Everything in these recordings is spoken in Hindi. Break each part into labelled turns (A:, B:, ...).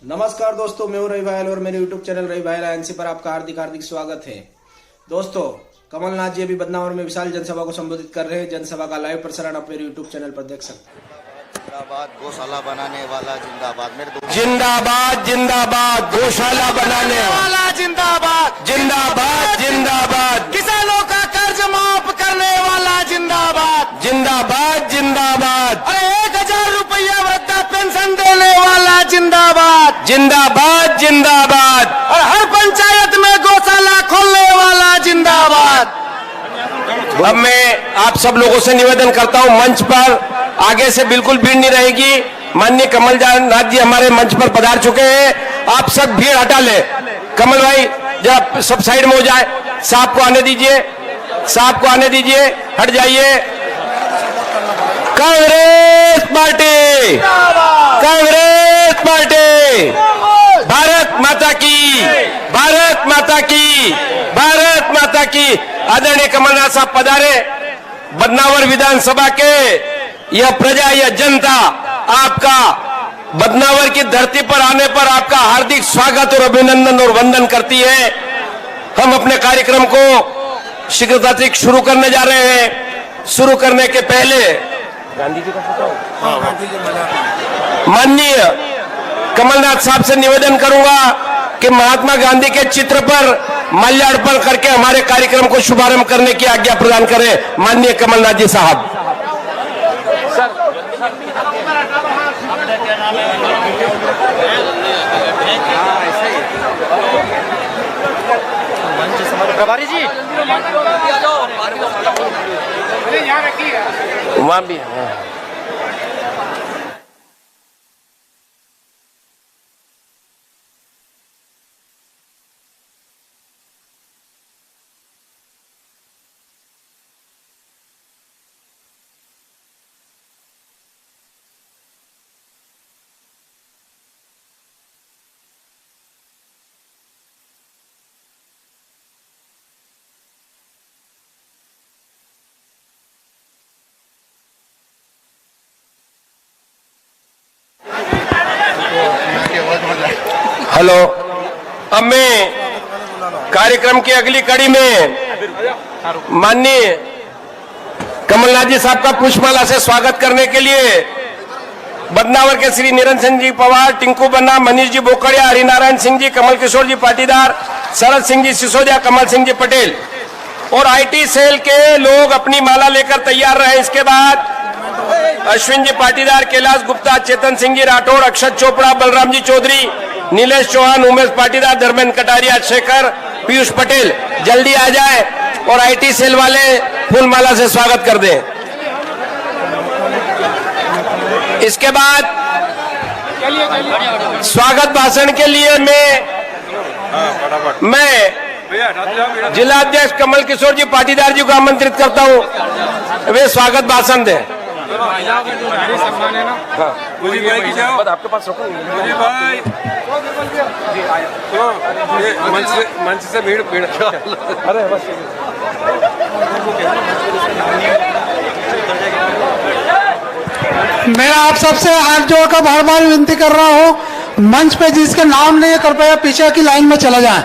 A: नमस्कार दोस्तों, मैं हूं रवि भायल और मेरे YouTube चैनल रवि भायल आईएनसी पर आपका हार्दिक हार्दिक स्वागत है। दोस्तों, कमलनाथ जी अभी बदनावर में विशाल जनसभा को संबोधित कर रहे हैं। जनसभा का लाइव प्रसारण आप मेरे YouTube चैनल पर देख सकते हैं।
B: जिंदाबाद गौशाला बनाने वाला जिंदाबाद।
C: जिंदाबाद जिंदाबाद गौशाला बनाने वाला जिंदाबाद। जिंदाबाद जिंदाबाद किसानों का कर्ज माफ करने वाला जिंदाबाद। जिंदाबाद जिंदाबाद 1000 रुपया वृद्धा पेंशन देने वाला जिंदाबाद। जिंदाबाद जिंदाबाद और हर पंचायत में गौशाला खोलने वाला जिंदाबाद। अब मैं आप सब लोगों से निवेदन करता हूं, मंच पर आगे से बिल्कुल भीड़ नहीं रहेगी। माननीय कमलनाथ जी हमारे मंच पर पधार चुके हैं। आप सब भीड़ हटा ले। कमल भाई जब सब साइड में हो जाए, साहब को आने दीजिए, साहब को आने दीजिए, हट जाइए। कांग्रेस पार्टी, कांग्रेस पार्टी, भारत माता की, भारत माता की, भारत माता की। आदरणीय कमलनाथ साहब पधारे। बदनावर विधानसभा के यह प्रजा, यह जनता आपका बदनावर की धरती पर आने पर आपका हार्दिक स्वागत और अभिनंदन और वंदन करती है। हम अपने कार्यक्रम को शीघ्रता से शुरू करने जा रहे हैं। शुरू करने के पहले गांधी जी का फोटो, माननीय कमलनाथ साहब से निवेदन करूंगा कि महात्मा गांधी के चित्र पर माल्यार्पण करके हमारे कार्यक्रम को शुभारंभ करने की आज्ञा प्रदान करें। माननीय कमलनाथ जी साहब।
B: प्रभारी जी
C: वहां भी है। हेलो, अब मैं कार्यक्रम की अगली कड़ी में माननीय कमलनाथ जी साहब का पुष्पमाला से स्वागत करने के लिए बदनावर के श्री निरंजन जी पवार, टिंकू बन्ना, मनीष जी बोकड़िया, हरिनारायण सिंह जी, कमल किशोर जी पाटीदार, शरद सिंह जी सिसोदिया, कमल सिंह जी पटेल और आईटी सेल के लोग अपनी माला लेकर तैयार रहे। इसके बाद अश्विन जी पाटीदार, कैलाश गुप्ता, चेतन सिंह जी राठौड़, अक्षत चोपड़ा, बलराम जी चौधरी, नीलेश चौहान, उमेश पाटीदार, धर्मेंद्र कटारिया, शेखर, पीयूष पटेल जल्दी आ जाए और आईटी सेल वाले फूलमाला से स्वागत कर दें। इसके बाद स्वागत भाषण के लिए मैं जिलाध्यक्ष कमल किशोर जी पाटीदार जी को आमंत्रित करता हूं, वे स्वागत भाषण दें। आपके पास भाई मंच से भीड़ अरे बस
D: मैं आप सबसे हाथ जोड़कर बार बार विनती कर रहा हूँ, मंच पे जिसके नाम नहीं है कृपया पीछे की लाइन में चला जाए।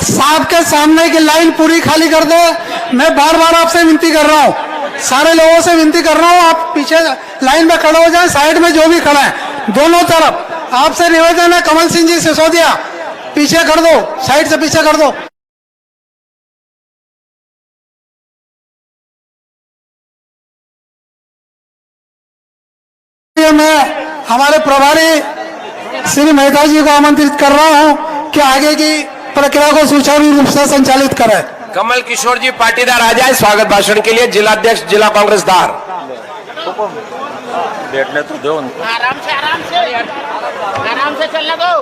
D: साहब के सामने की लाइन पूरी खाली कर दे। मैं बार बार आपसे विनती कर रहा हूँ, सारे लोगों से विनती कर रहा हूँ, आप पीछे लाइन में खड़े हो जाएं। साइड में जो भी खड़ा है दोनों तरफ आपसे निवेदन है। कमल सिंह जी सिसोदिया पीछे कर दो, साइड से पीछे कर दो। मैं हमारे प्रभारी श्री मेहता जी को आमंत्रित कर रहा हूं कि आगे की प्रक्रिया को सुचारू रूप से संचालित करें।
C: कमल किशोर जी पाटीदार आ जाए स्वागत भाषण के लिए। जिलाध्यक्ष जिला कांग्रेस धार। बैठने तो दो,
E: आराम से चलने दो,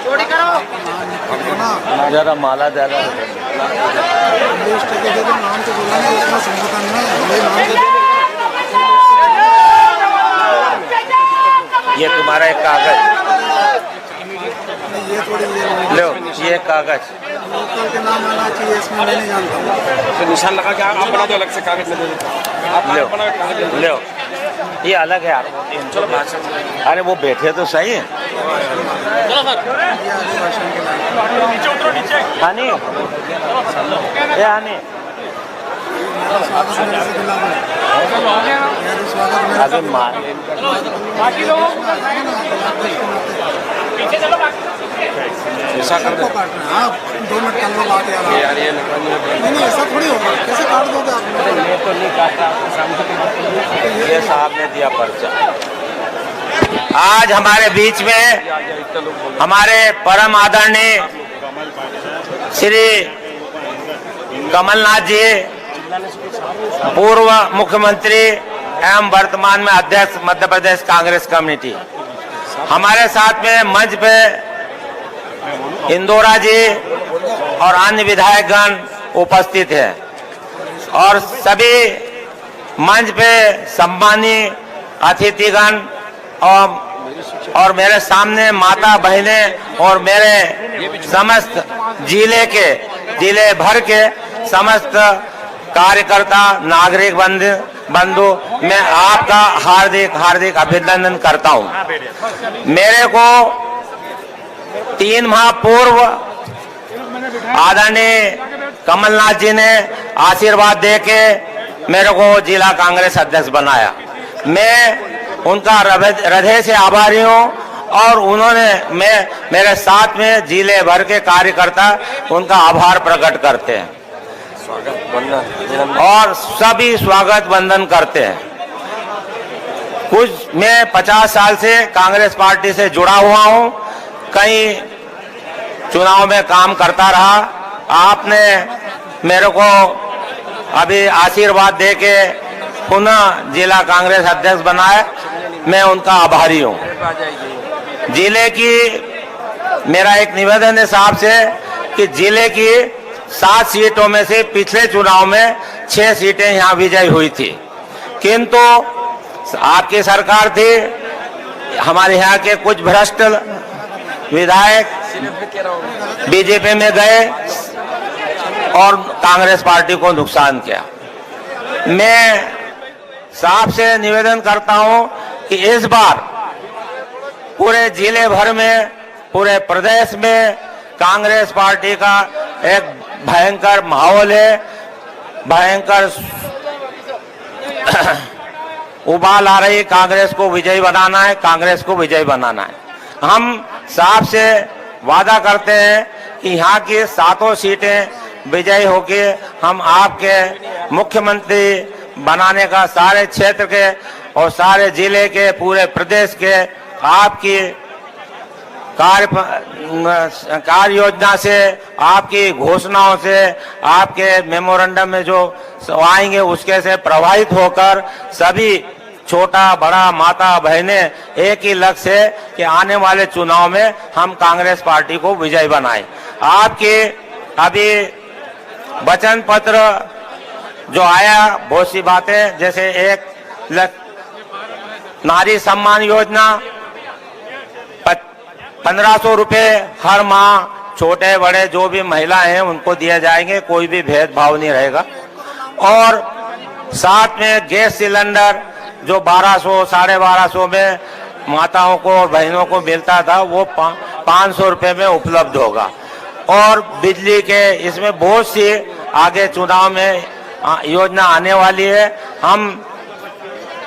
E: चोरी करो
C: ज्यादा माला ज्यादा। ये तुम्हारा एक कागज लो, ये कागज
D: के नाम आना चाहिए, इसमें मैं नहीं जानता हूँ।
C: निशान लगा के आप बना दो, अलग से कागज ले दो। आप
E: लो
C: ये अलग है यार। अरे वो बैठे तो सही है। हानि ये हानि अभी मार ऐसा कर दे।
D: 2 मिनट कर लो बात यार। नहीं ऐसा थोड़ी होगा, कैसे काट दोगे आप?
C: मैं तो नहीं काटा, ये साहब ने दिया पर्चा। आज हमारे बीच में हमारे परम आदरणीय श्री कमलनाथ जी, पूर्व मुख्यमंत्री एवं वर्तमान में अध्यक्ष मध्य प्रदेश कांग्रेस कमेटी, हमारे साथ में मंच पे इंदौरा जी और अन्य विधायकगण उपस्थित हैं और सभी मंच पे सम्मानीय अतिथिगण और मेरे सामने माता बहनें और मेरे समस्त जिले भर के समस्त कार्यकर्ता नागरिक बंधु मैं आपका हार्दिक अभिनंदन करता हूं। मेरे को 3 माह पूर्व आदरणीय कमलनाथ जी ने आशीर्वाद देके मेरे को जिला कांग्रेस अध्यक्ष बनाया। मैं उनका हृदय से आभारी हूं और उन्होंने मेरे साथ में जिले भर के कार्यकर्ता उनका आभार प्रकट करते हैं और सभी स्वागत वंदन करते हैं। मैं 50 साल से कांग्रेस पार्टी से जुड़ा हुआ हूं, कई चुनाव में काम करता रहा। आपने मेरे को अभी आशीर्वाद देके पुनः जिला कांग्रेस अध्यक्ष बनाया, मैं उनका आभारी हूं। जिले की मेरा एक निवेदन है साहब से कि जिले की 7 सीटों में से पिछले चुनाव में 6 सीटें यहां विजयी हुई थी, किंतु आपकी सरकार थी, हमारे यहाँ के कुछ भ्रष्ट विधायक बीजेपी में गए और कांग्रेस पार्टी को नुकसान किया। मैं साहब से निवेदन करता हूं कि इस बार पूरे जिले भर में, पूरे प्रदेश में कांग्रेस पार्टी का एक भयंकर माहौल है, भयंकर उबाल आ रही। कांग्रेस को विजयी बनाना है, कांग्रेस को विजयी बनाना है। हम साहब से वादा करते हैं कि यहाँ की 7 सीटें विजयी होके हम आपके मुख्यमंत्री बनाने का सारे क्षेत्र के और सारे जिले के, पूरे प्रदेश के आपकी कार्य योजना से, आपकी घोषणाओं से, आपके मेमोरेंडम में जो आएंगे उसके से प्रभावित होकर सभी छोटा बड़ा माता बहनें एक ही लक्ष्य है कि आने वाले चुनाव में हम कांग्रेस पार्टी को विजयी बनाएं। आपके अभी वचन पत्र जो आया, बहुत सी बातें, जैसे 1 लाख नारी सम्मान योजना, 1500 रुपए हर माह छोटे बड़े जो भी महिला हैं उनको दिए जाएंगे, कोई भी भेदभाव नहीं रहेगा। और साथ में गैस सिलेंडर जो 1200 1250 में माताओं को और बहनों को मिलता था वो 500 रुपए में उपलब्ध होगा। और बिजली के इसमें बहुत सी आगे चुनाव में योजना आने वाली है।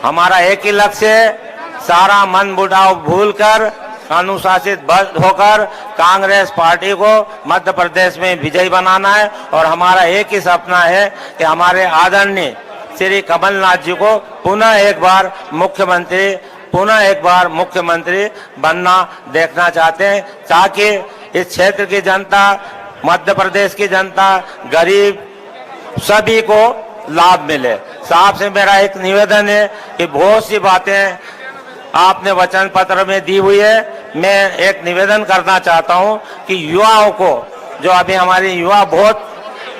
C: हमारा एक ही लक्ष्य है, सारा मन मुटाव भूलकर अनुशासित होकर कांग्रेस पार्टी को मध्य प्रदेश में विजयी बनाना है। और हमारा एक ही सपना है कि हमारे आदरणीय श्री कमलनाथ जी को पुनः एक बार मुख्यमंत्री बनना देखना चाहते हैं, ताकि इस क्षेत्र की जनता, मध्य प्रदेश की जनता, गरीब सभी को लाभ मिले। साहब से मेरा एक निवेदन है कि बहुत सी बातें आपने वचन पत्र में दी हुई है, मैं एक निवेदन करना चाहता हूं कि युवाओं को, जो अभी हमारे युवा बहुत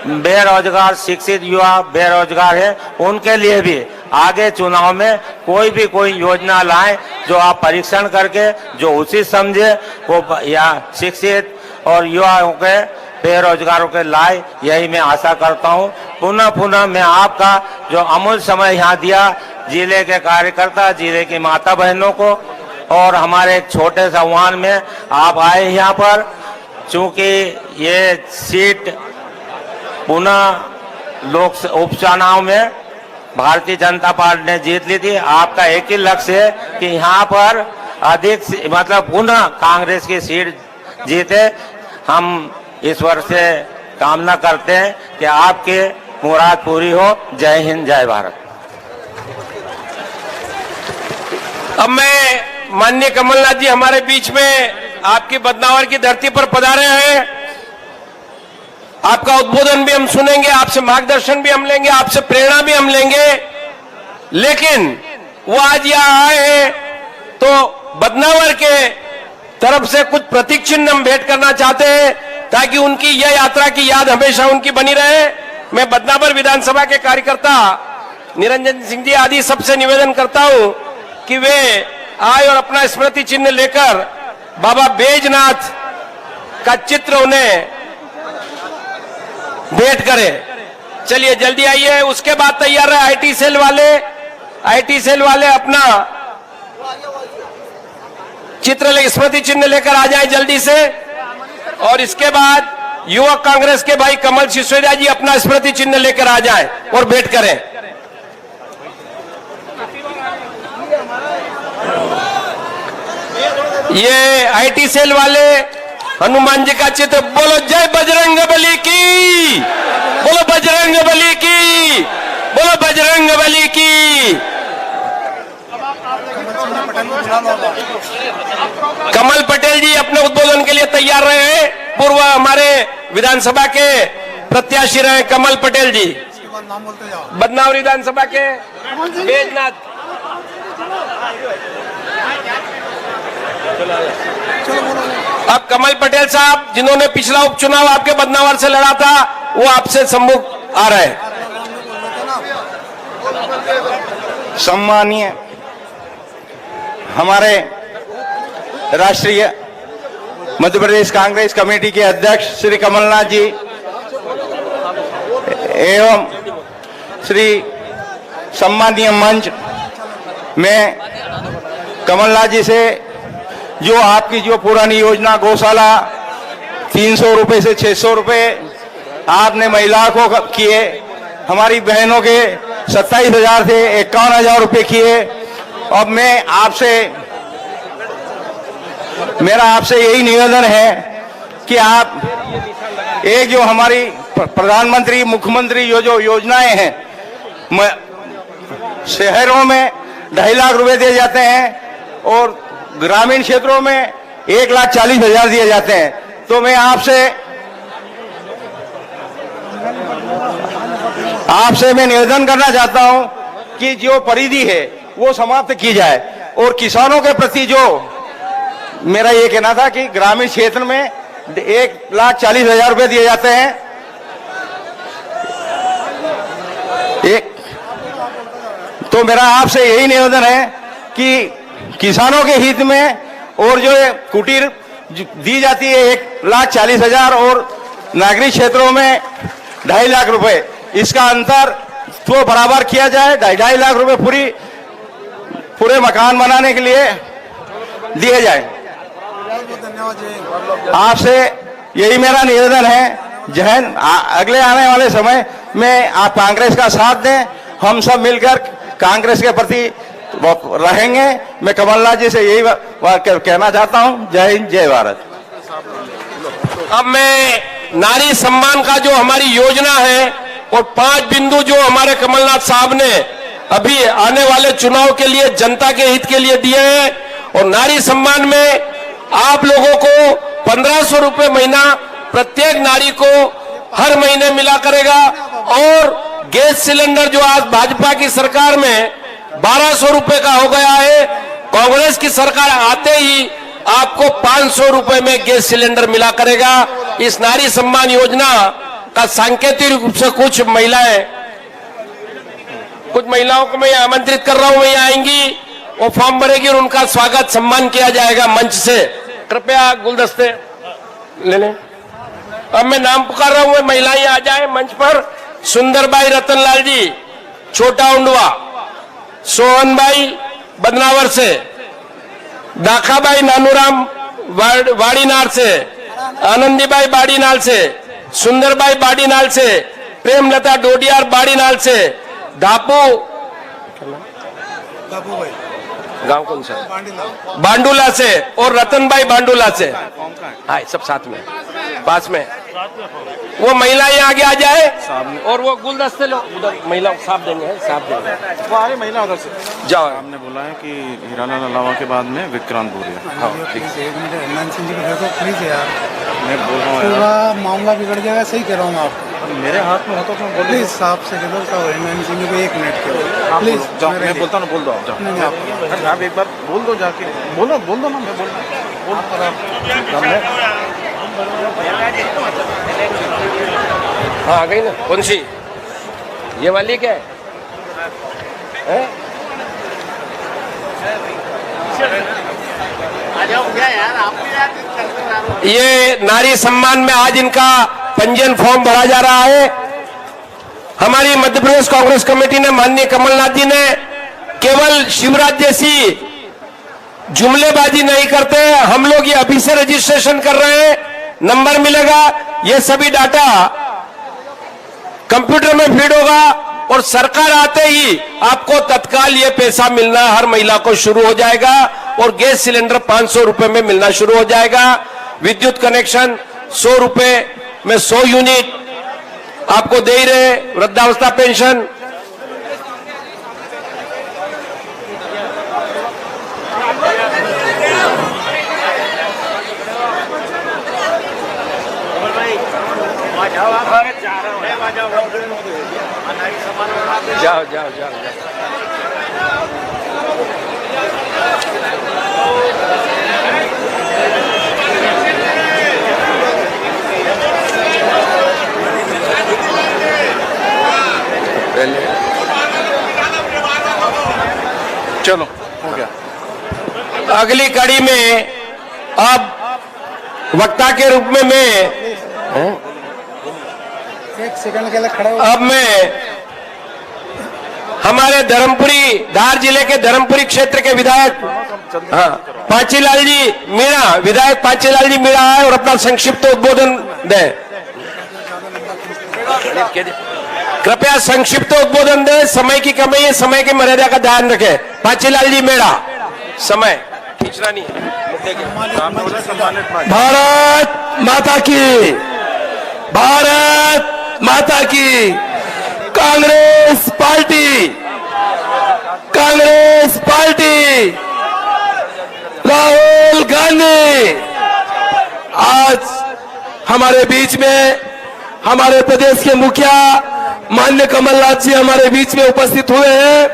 C: बेरोजगार, शिक्षित युवा बेरोजगार है, उनके लिए भी आगे चुनाव में कोई योजना लाएं जो आप परीक्षण करके जो उचित समझे वो या शिक्षित और युवाओं के बेरोजगारों के लाए, यही मैं आशा करता हूं। पुनः मैं आपका जो अमूल्य समय यहाँ दिया जिले के कार्यकर्ता, जिले की माता बहनों को और हमारे एक छोटे से आह्वान में आप आए यहाँ पर, चूंकि ये सीट पुनः लोक उपचुनाव में भारतीय जनता पार्टी ने जीत ली थी। आपका एक ही लक्ष्य है कि यहाँ पर अधिक मतलब पुनः कांग्रेस की सीट जीते। हम ईश्वर से कामना करते हैं कि आपके मुराद पूरी हो। जय हिंद, जय भारत। अब मैं माननीय कमलनाथ जी हमारे बीच में आपकी बदनावर की धरती पर पधारे हैं। आपका उद्बोधन भी हम सुनेंगे, आपसे मार्गदर्शन भी हम लेंगे, आपसे प्रेरणा भी हम लेंगे। लेकिन वो आज यहाँ आए हैं तो बदनावर के तरफ से कुछ प्रतीक चिन्ह हम भेंट करना चाहते हैं ताकि उनकी यह यात्रा की याद हमेशा उनकी बनी रहे। मैं बदनावर विधानसभा के कार्यकर्ता निरंजन सिंह जी आदि सबसे निवेदन करता हूं कि वे आए और अपना स्मृति चिन्ह लेकर बाबा बैजनाथ का चित्र उन्हें भेंट करें। चलिए जल्दी आइए। उसके बाद तैयार रहे आईटी सेल वाले अपना चित्र स्मृति चिन्ह लेकर आ जाए जल्दी से। और इसके बाद युवक कांग्रेस के भाई कमल सिसोदिया जी अपना स्मृति चिन्ह लेकर आ जाए और भेंट करें। ये आईटी सेल वाले हनुमान जी का चित्र। बोलो जय बजरंग बली की, बोलो बजरंग बली की, बोलो बजरंग बली की। कमल पटेल जी अपने उद्बोधन के लिए तैयार रहे। पूर्व हमारे विधानसभा के प्रत्याशी रहे कमल पटेल जी, बदनावर विधानसभा के बैजनाथ। अब कमल पटेल साहब जिन्होंने पिछला उपचुनाव आपके बदनावर से लड़ा था वो आपसे सम्मुख आ रहे हैं।
B: सम्मानीय हमारे राष्ट्रीय मध्य प्रदेश कांग्रेस कमेटी के अध्यक्ष श्री कमलनाथ जी एवं श्री सम्मानीय मंच में कमलनाथ जी से जो आपकी जो पुरानी योजना गौशाला 300 रुपए से 600 रुपए आपने महिलाओं को किए, हमारी बहनों के 27,000 से 51,000 रुपए किए। अब मैं आपसे मेरा आपसे यही निवेदन है कि आप एक जो हमारी प्रधानमंत्री मुख्यमंत्री जो योजनाएं हैं, शहरों में 2.5 लाख रुपए दिए जाते हैं और ग्रामीण क्षेत्रों में 1,40,000 दिए जाते हैं। तो मैं आपसे मैं निवेदन करना चाहता हूं कि जो परिधि है वो समाप्त की जाए और किसानों के प्रति जो मेरा ये कहना था कि ग्रामीण क्षेत्र में 1,40,000 रुपए दिए जाते हैं। तो मेरा आपसे यही निवेदन है कि किसानों के हित में और जो कुटीर दी जाती है 1,40,000 और नागरिक क्षेत्रों में 2.5 लाख रुपए, इसका अंतर तो बराबर किया जाए। 2.5 लाख रुपए पूरे मकान बनाने के लिए दिए जाए। आपसे यही मेरा निवेदन है। जहन अगले आने वाले समय में आप कांग्रेस का साथ दें, हम सब मिलकर कांग्रेस के प्रति रहेंगे। मैं कमलनाथ जी से यही कहना चाहता हूं। जय हिंद, जय भारत।
C: अब मैं नारी सम्मान का जो हमारी योजना है और 5 बिंदु जो हमारे कमलनाथ साहब ने अभी आने वाले चुनाव के लिए जनता के हित के लिए दिए हैं, और नारी सम्मान में आप लोगों को 1,500 रुपए महीना प्रत्येक नारी को हर महीने मिला करेगा। और गैस सिलेंडर जो आज भाजपा की सरकार में 1,200 रुपए का हो गया है, कांग्रेस की सरकार आते ही आपको 500 रुपए में गैस सिलेंडर मिला करेगा। इस नारी सम्मान योजना का सांकेतिक रूप से कुछ महिलाओं को मैं आमंत्रित कर रहा हूं, वहीं आएंगी, वो फॉर्म भरेगी और उनका स्वागत सम्मान किया जाएगा मंच से। कृपया गुलदस्ते ले लें। अब मैं नाम पुकार रहा हूं, महिलाएं आ जाए मंच पर। सुंदरबाई रतनलाल जी, छोटा उंडवा। सोहनभाई बदनावर से, दाखाबाई नानूराम वाड़ीनार से, आनंदीबाई बाड़ीनाल से, सुंदरबाई बाड़ीनाल से, प्रेमलता डोडियार बाड़ीनाल से, धापू गांव कौन सा, बांडूला से और रतनभाई बांडूला से। हाँ सब साथ में पास में। वो महिलाएं आगे आ जाए और वो गुलदस्ते लो उधर, महिला साफ देंगे, साफ देंगे।
F: वो आ रही महिला उधर से
C: जाओ।
F: हमने बोला है कि हीरालाल अलावा के बाद में विक्रांत भूरिया।
C: हाँ ठीक है।
D: सिंह जी को देखो प्लीज यार,
F: मैं बोल रहा हूँ
D: पूरा मामला बिगड़ जाएगा। सही कह रहा हूँ आपको,
F: मेरे हाथ में होता तो मैं बोल
D: प्लीज साहब से कह दो साहब, हिरन सिंह जी को 1 मिनट के लिए प्लीज।
F: जाओ, मैं बोलता हूँ, बोल दो आप, जाओ।
D: नहीं, आप-
F: अरे आप एक बार बोल दो जाके, बोलो ना, मैं बोल
C: हाँ आ गई ना। कौन सी, ये वाली क्या है? ये नारी सम्मान में आज इनका पंजीयन फॉर्म भरा जा रहा है। हमारी मध्य प्रदेश कांग्रेस कमेटी ने, माननीय कमलनाथ जी ने केवल शिवराज जैसी जुमलेबाजी नहीं करते, हम लोग ये अभी से रजिस्ट्रेशन कर रहे हैं, नंबर मिलेगा, ये सभी डाटा कंप्यूटर में फीड होगा और सरकार आते ही आपको तत्काल ये पैसा मिलना हर महिला को शुरू हो जाएगा और गैस सिलेंडर 500 रुपए में मिलना शुरू हो जाएगा। विद्युत कनेक्शन 100 रुपए में 100 यूनिट आपको दे ही रहे। वृद्धावस्था पेंशन, जाओ जाओ जाओ जाओ।
F: चलो हो गया।
C: अगली कड़ी में अब वक्ता के रूप में मैं
D: 1 सेकंड के लिए खड़े हो।
C: अब मैं हमारे धर्मपुरी, धार जिले के धर्मपुरी क्षेत्र के विधायक पांचीलाल जी मीणा, विधायक पांचीलाल जी मीणा है और अपना संक्षिप्त उद्बोधन दें। कृपया संक्षिप्त उद्बोधन दें, समय की कमी है, समय की मर्यादा का ध्यान रखें। पांचीलाल जी मीणा, समय खींचना नहीं है, मुद्दे के।
G: भारत माता की, भारत माता की। कांग्रेस पार्टी, कांग्रेस पार्टी, राहुल गांधी आज हमारे बीच में, हमारे प्रदेश के मुखिया माननीय कमलनाथ जी हमारे बीच में उपस्थित हुए हैं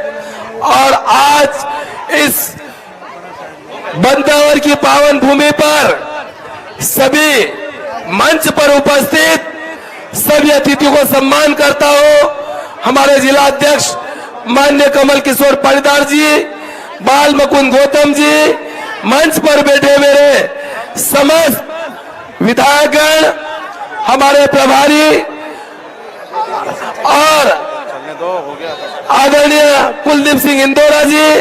G: और आज इस बंदावर की पावन भूमि पर सभी मंच पर उपस्थित सभी अतिथियों को सम्मान करता हूं। हमारे जिला अध्यक्ष माननीय कमल किशोर पाटीदार जी, बाल मुकुंद गौतम जी, मंच पर बैठे मेरे समस्त विधायकगण, हमारे प्रभारी और आदरणीय कुलदीप सिंह इंदौरा जी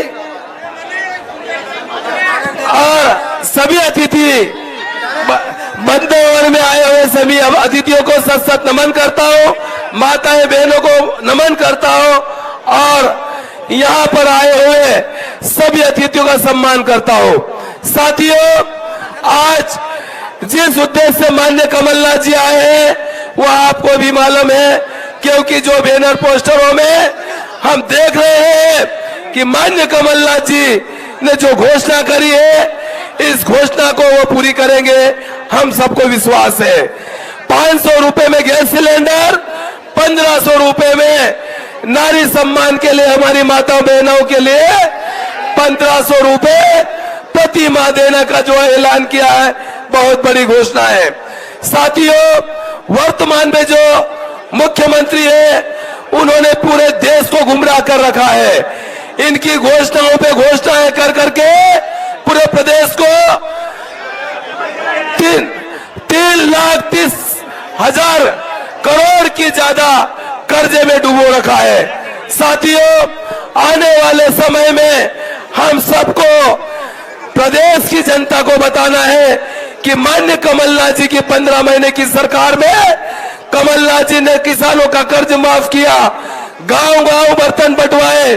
G: और सभी अतिथि, बंदोवर में आए हुए सभी अतिथियों को सत सत नमन करता हूं, माताएं बहनों को नमन करता हूं और यहां पर आए हुए सभी अतिथियों का सम्मान करता हूं। साथियों, आज जिस उद्देश्य से माननीय कमलनाथ जी आए हैं वो आपको भी मालूम है, क्योंकि जो बैनर पोस्टरों में हम देख रहे हैं कि माननीय कमलनाथ जी ने जो घोषणा करी है, इस घोषणा को वो पूरी करेंगे, हम सबको विश्वास है। 500 रुपए में गैस सिलेंडर, 1500 रुपए में नारी सम्मान के लिए, हमारी माता बहनों के लिए 1500 रुपए प्रति माह देने का जो ऐलान किया है, बहुत बड़ी घोषणा है। साथियों, वर्तमान में जो मुख्यमंत्री है, उन्होंने पूरे देश को गुमराह कर रखा है। इनकी घोषणाओं पे घोषणाएं कर करके पूरे प्रदेश को 3,30,000 करोड़ की ज्यादा कर्जे में डुबो रखा है। साथियों, आने वाले समय में हम सबको प्रदेश की जनता को बताना है कि माननीय कमलनाथ जी की 15 महीने की सरकार में कमलनाथ जी ने किसानों का कर्ज माफ किया, गांव-गांव बर्तन बंटवाए,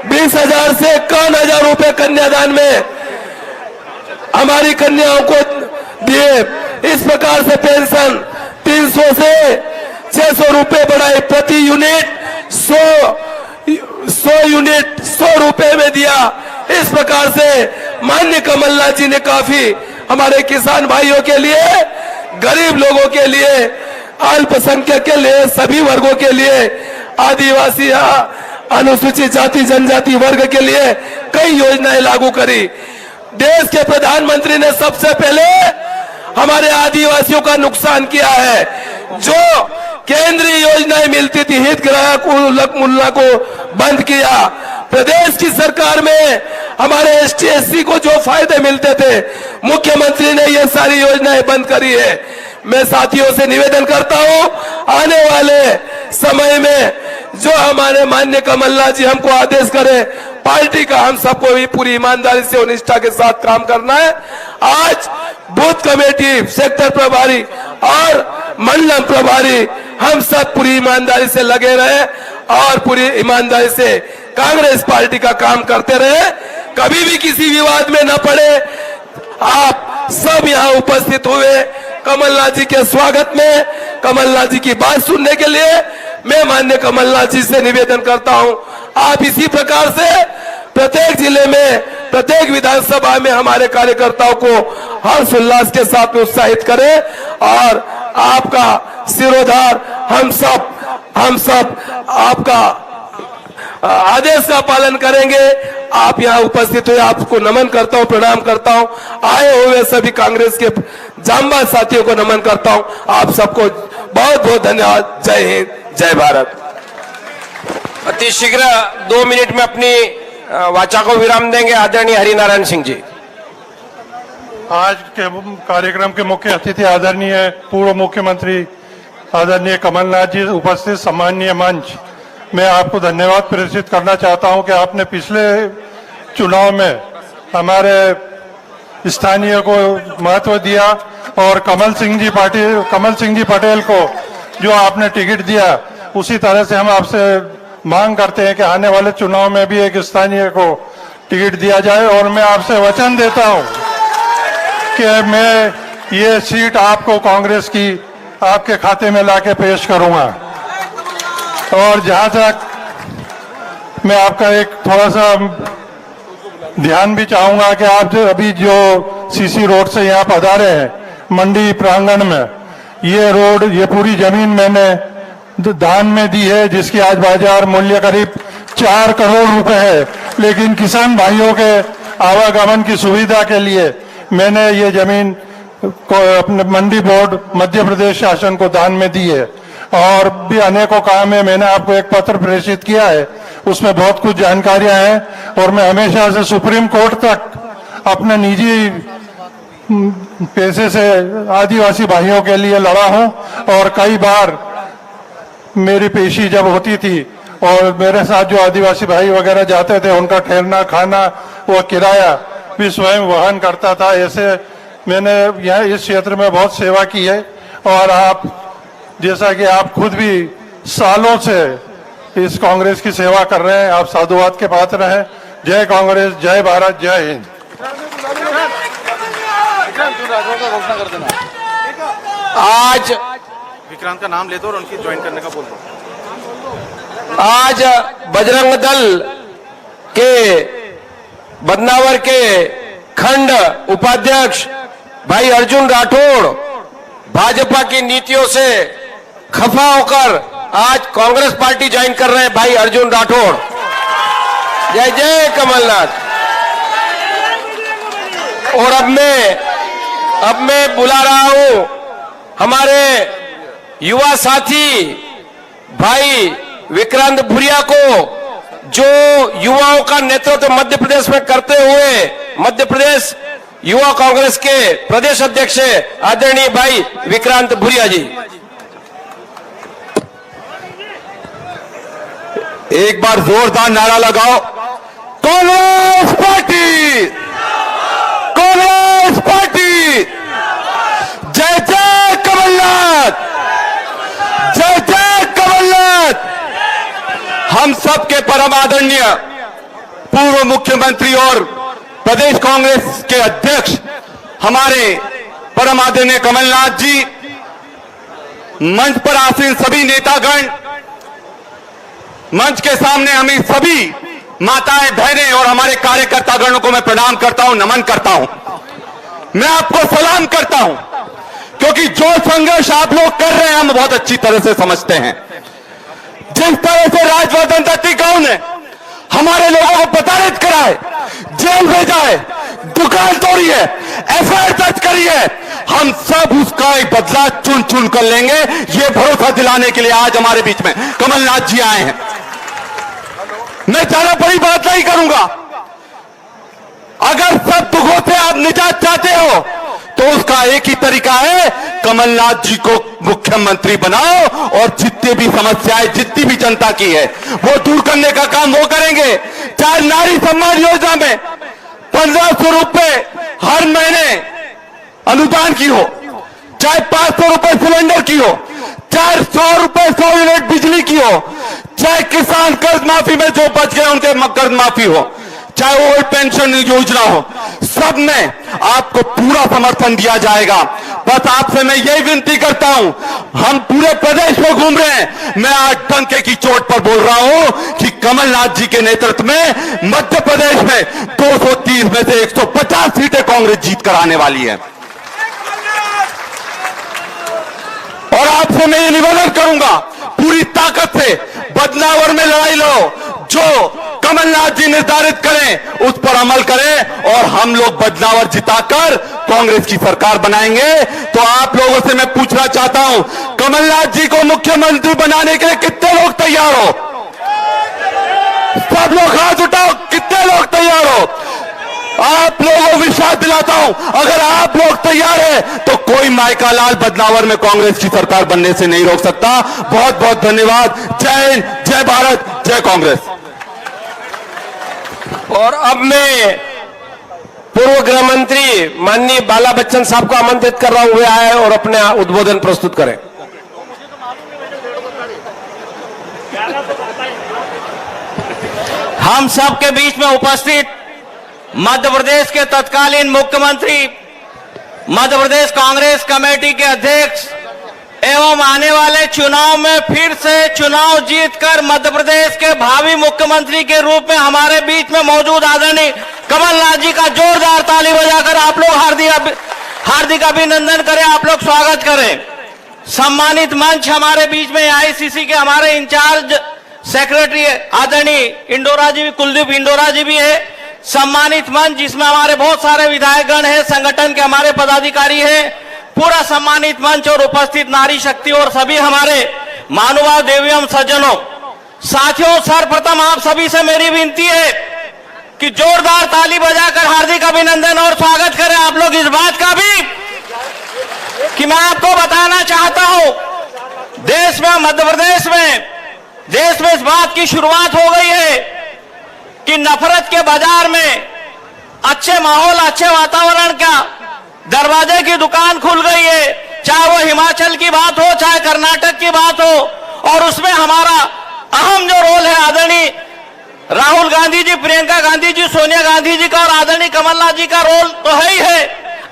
G: 20,000 से 51,000 रुपए कन्यादान में हमारी कन्याओं को दिए। इस प्रकार से पेंशन 300 से 600 रुपए बढ़ाए, प्रति यूनिट 100 यूनिट 100 रुपए में दिया। इस प्रकार से माननीय कमलनाथ जी ने काफी हमारे किसान भाइयों के लिए, गरीब लोगों के लिए, अल्पसंख्यक के लिए, सभी वर्गों के लिए, आदिवासी अनुसूचित जाति जनजाति वर्ग के लिए कई योजनाएं लागू करी। देश के प्रधानमंत्री ने सबसे पहले हमारे आदिवासियों का नुकसान किया है। जो केंद्रीय योजनाएं मिलती थी, हितग्राहक उल्लक मुल्ला को बंद किया। प्रदेश की सरकार में हमारे एसटी एससी को जो फायदे मिलते थे, मुख्यमंत्री ने ये सारी योजनाएं बंद करी है। मैं साथियों से निवेदन करता हूं, आने वाले समय में जो हमारे माननीय कमलनाथ जी हमको आदेश करें, पार्टी का हम सबको भी पूरी ईमानदारी से और निष्ठा के साथ काम करना है। आज बूथ कमेटी, सेक्टर प्रभारी और मंडलम प्रभारी हम सब पूरी ईमानदारी से लगे रहे और पूरी ईमानदारी से कांग्रेस पार्टी का काम करते रहे, कभी भी किसी विवाद में न पड़े। आप सब यहाँ उपस्थित हुए कमलनाथ जी के स्वागत में, कमलनाथ जी की बात सुनने के लिए मैं माननीय कमलनाथ जी से निवेदन करता हूं, आप इसी प्रकार से प्रत्येक जिले में, प्रत्येक विधानसभा में हमारे कार्यकर्ताओं को हर्ष उल्लास के साथ उत्साहित करें और आपका सिरोधार हम सब आपका आदेश का पालन करेंगे। आप यहाँ उपस्थित हुए, आपको नमन करता हूँ, प्रणाम करता हूँ। आए हुए सभी कांग्रेस के जांबाज साथियों को नमन करता हूँ। आप सबको बहुत बहुत धन्यवाद। जय हिंद, जय भारत।
C: अति शीघ्र 2 मिनट में अपनी वाचा को विराम देंगे आदरणीय हरिनारायण सिंह जी।
H: आज के कार्यक्रम के मुख्य अतिथि आदरणीय पूर्व मुख्यमंत्री आदरणीय कमलनाथ जी उपस्थित, सम्माननीय मंच, मैं आपको धन्यवाद प्रेषित करना चाहता हूं कि आपने पिछले चुनाव में हमारे स्थानीय को महत्व दिया और कमल सिंह जी पटेल को जो आपने टिकट दिया, उसी तरह से हम आपसे मांग करते हैं कि आने वाले चुनाव में भी एक स्थानीय को टिकट दिया जाए। और मैं आपसे वचन देता हूं कि मैं ये सीट आपको कांग्रेस की आपके खाते में लाके पेश करूंगा। और जहां तक मैं आपका एक थोड़ा सा ध्यान भी चाहूंगा कि आप जो अभी जो सीसी रोड से यहाँ पधारे हैं मंडी प्रांगण में, ये रोड, ये पूरी जमीन मैंने दान में दी है, जिसकी आज बाजार मूल्य करीब 4 करोड़ रुपए है। लेकिन किसान भाइयों के आवागमन की सुविधा के लिए मैंने ये जमीन को अपने मंडी बोर्ड मध्य प्रदेश शासन को दान में दी है। और भी अनेकों काम है, मैंने आपको एक पत्र प्रेषित किया है, उसमें बहुत कुछ जानकारियां हैं। और मैं हमेशा से सुप्रीम कोर्ट तक अपने निजी पैसे से आदिवासी भाइयों के लिए लड़ा हूं। और कई बार मेरी पेशी जब होती थी और मेरे साथ जो आदिवासी भाई वगैरह जाते थे, उनका ठहरना खाना वो किराया भी स्वयं वहन करता था। ऐसे मैंने यहाँ इस क्षेत्र में बहुत सेवा की है। और आप जैसा कि आप खुद भी सालों से इस कांग्रेस की सेवा कर रहे हैं, आप साधुवाद के पात्र हैं। जय कांग्रेस, जय भारत, जय हिंद।
C: आज
F: विक्रांत का नाम ले दो और उनकी ज्वाइन करने का बोल दो।
C: आज बजरंग दल के बदनावर के खंड उपाध्यक्ष भाई अर्जुन राठौड़ भाजपा की नीतियों से खफा होकर आज कांग्रेस पार्टी ज्वाइन कर रहे हैं। भाई अर्जुन राठौड़, जय जय कमलनाथ। और अब मैं बुला रहा हूं हमारे युवा साथी भाई विक्रांत भूरिया को, जो युवाओं का नेतृत्व मध्य प्रदेश में करते हुए मध्य प्रदेश युवा कांग्रेस के प्रदेश अध्यक्ष आदरणीय भाई विक्रांत भूरिया जी। एक बार जोरदार नारा लगाओ, कांग्रेस पार्टी, कांग्रेस पार्टी, जय जय कमलनाथ, जय जय कमलनाथ। हम सबके परम आदरणीय पूर्व मुख्यमंत्री और प्रदेश कांग्रेस के अध्यक्ष हमारे परम आदरणीय कमलनाथ जी, मंच पर आसीन सभी नेतागण, मंच के सामने हमें सभी माताएं बहनें और हमारे कार्यकर्तागणों को मैं प्रणाम करता हूं, नमन करता हूं। मैं आपको सलाम करता हूं, क्योंकि जो संघर्ष आप लोग कर रहे हैं हम बहुत अच्छी तरह से समझते हैं। जिस तरह से राजवर्धन दत्तीगांव ने हमारे लोगों को प्रताड़ित करा है, जेल भेजा है, दुकान तोड़ी है, एफआईआर दर्ज करी है, हम सब उसका एक बदला चुन चुन कर लेंगे। ये भरोसा दिलाने के लिए आज हमारे बीच में कमलनाथ जी आए हैं। मैं ज्यादा बड़ी बात नहीं करूंगा। अगर सब दुखों से आप निजात चाहते हो तो उसका एक ही तरीका है, कमलनाथ जी को मुख्यमंत्री बनाओ और जितनी भी समस्याएं, जितनी भी जनता की है वो दूर करने का काम वो करेंगे। चाहे नारी सम्मान योजना में 1500 रुपए हर महीने अनुदान की हो, चाहे 500 रुपए सिलेंडर की हो, चाहे 100 रुपए 100 यूनिट बिजली की हो, चाहे किसान कर्ज माफी में जो बच गए उनके कर्ज माफी हो, चाहे ओल्ड पेंशन योजना हो, सब में आपको पूरा समर्थन दिया जाएगा। बस आपसे मैं यही विनती करता हूं, हम पूरे प्रदेश में घूम रहे हैं, मैं आज डंके की चोट पर बोल रहा हूं कि कमलनाथ जी के नेतृत्व में मध्य प्रदेश में 230 में से 150 सीटें कांग्रेस जीत कर आने वाली है। और आपसे मैं ये निवेदन करूंगा, पूरी ताकत से बदनावर में लड़ाई लड़ो, जो कमलनाथ जी निर्धारित करें उस पर अमल करें और हम लोग बदनावर जिताकर कांग्रेस की सरकार बनाएंगे। तो आप लोगों से मैं पूछना चाहता हूं, कमलनाथ जी को मुख्यमंत्री बनाने के लिए कितने लोग तैयार हो? सब लोग हाथ उठाओ, कितने लोग तैयार हो? आप लोगों को विश्वास दिलाता हूं, अगर आप लोग तैयार हैं तो कोई माइका लाल बदनावर में कांग्रेस की सरकार बनने से नहीं रोक सकता। बहुत बहुत धन्यवाद। जय हिंद, जय भारत, जय कांग्रेस।
G: और अब मैं पूर्व गृह मंत्री माननीय बाला बच्चन साहब को आमंत्रित कर रहा हूं, वे आए और अपने उद्बोधन प्रस्तुत करें।
E: हम सब के बीच में उपस्थित मध्य प्रदेश के तत्कालीन मुख्यमंत्री, मध्य प्रदेश कांग्रेस कमेटी के अध्यक्ष एवं आने वाले चुनाव में फिर से चुनाव जीतकर मध्य प्रदेश के भावी मुख्यमंत्री के रूप में हमारे बीच में मौजूद आदरणीय कमलनाथ जी का जोरदार ताली बजाकर आप लोग हार्दिक अभिनंदन करें, आप लोग स्वागत करें। सम्मानित मंच हमारे बीच में आईसीसी के हमारे इंचार्ज सेक्रेटरी आदरणीय इंडोरा जी भी, कुलदीप इंडोरा जी भी है। सम्मानित मंच जिसमें हमारे बहुत सारे विधायकगण हैं, संगठन के हमारे पदाधिकारी हैं, पूरा सम्मानित मंच और उपस्थित नारी शक्ति और सभी हमारे महानुभाव देवियों सज्जनों, साथियों, सर्वप्रथम आप सभी से मेरी विनती है कि जोरदार ताली बजाकर हार्दिक अभिनंदन और स्वागत करें आप लोग। इस बात का भी कि मैं आपको बताना चाहता हूं, देश में, मध्य प्रदेश में, देश में इस बात की शुरुआत हो गई है कि नफरत के बाजार में अच्छे माहौल, अच्छे वातावरण का दरवाजे की दुकान खुल गई है। चाहे वो हिमाचल की बात हो, चाहे कर्नाटक की बात हो, और उसमें हमारा अहम जो रोल है आदरणीय राहुल गांधी जी, प्रियंका गांधी जी, सोनिया गांधी जी का और आदरणीय कमलनाथ जी का रोल तो है ही है।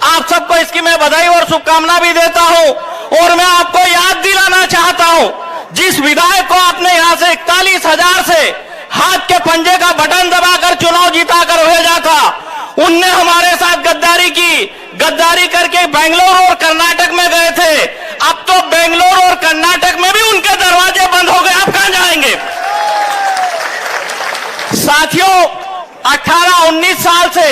E: आप सबको इसकी मैं बधाई और शुभकामना भी देता हूं। और मैं आपको याद दिलाना चाहता हूं, जिस विधायक को आपने यहां से 41,000 से हाथ के पंजे का बटन दबाकर चुनाव जीताकर भेजा था, उनने हमारे साथ गद्दारी की, गद्दारी करके बेंगलोर और कर्नाटक में गए थे। अब तो बेंगलोर और कर्नाटक में भी उनके दरवाजे बंद हो गए, आप कहां जाएंगे? साथियों, 18-19 साल से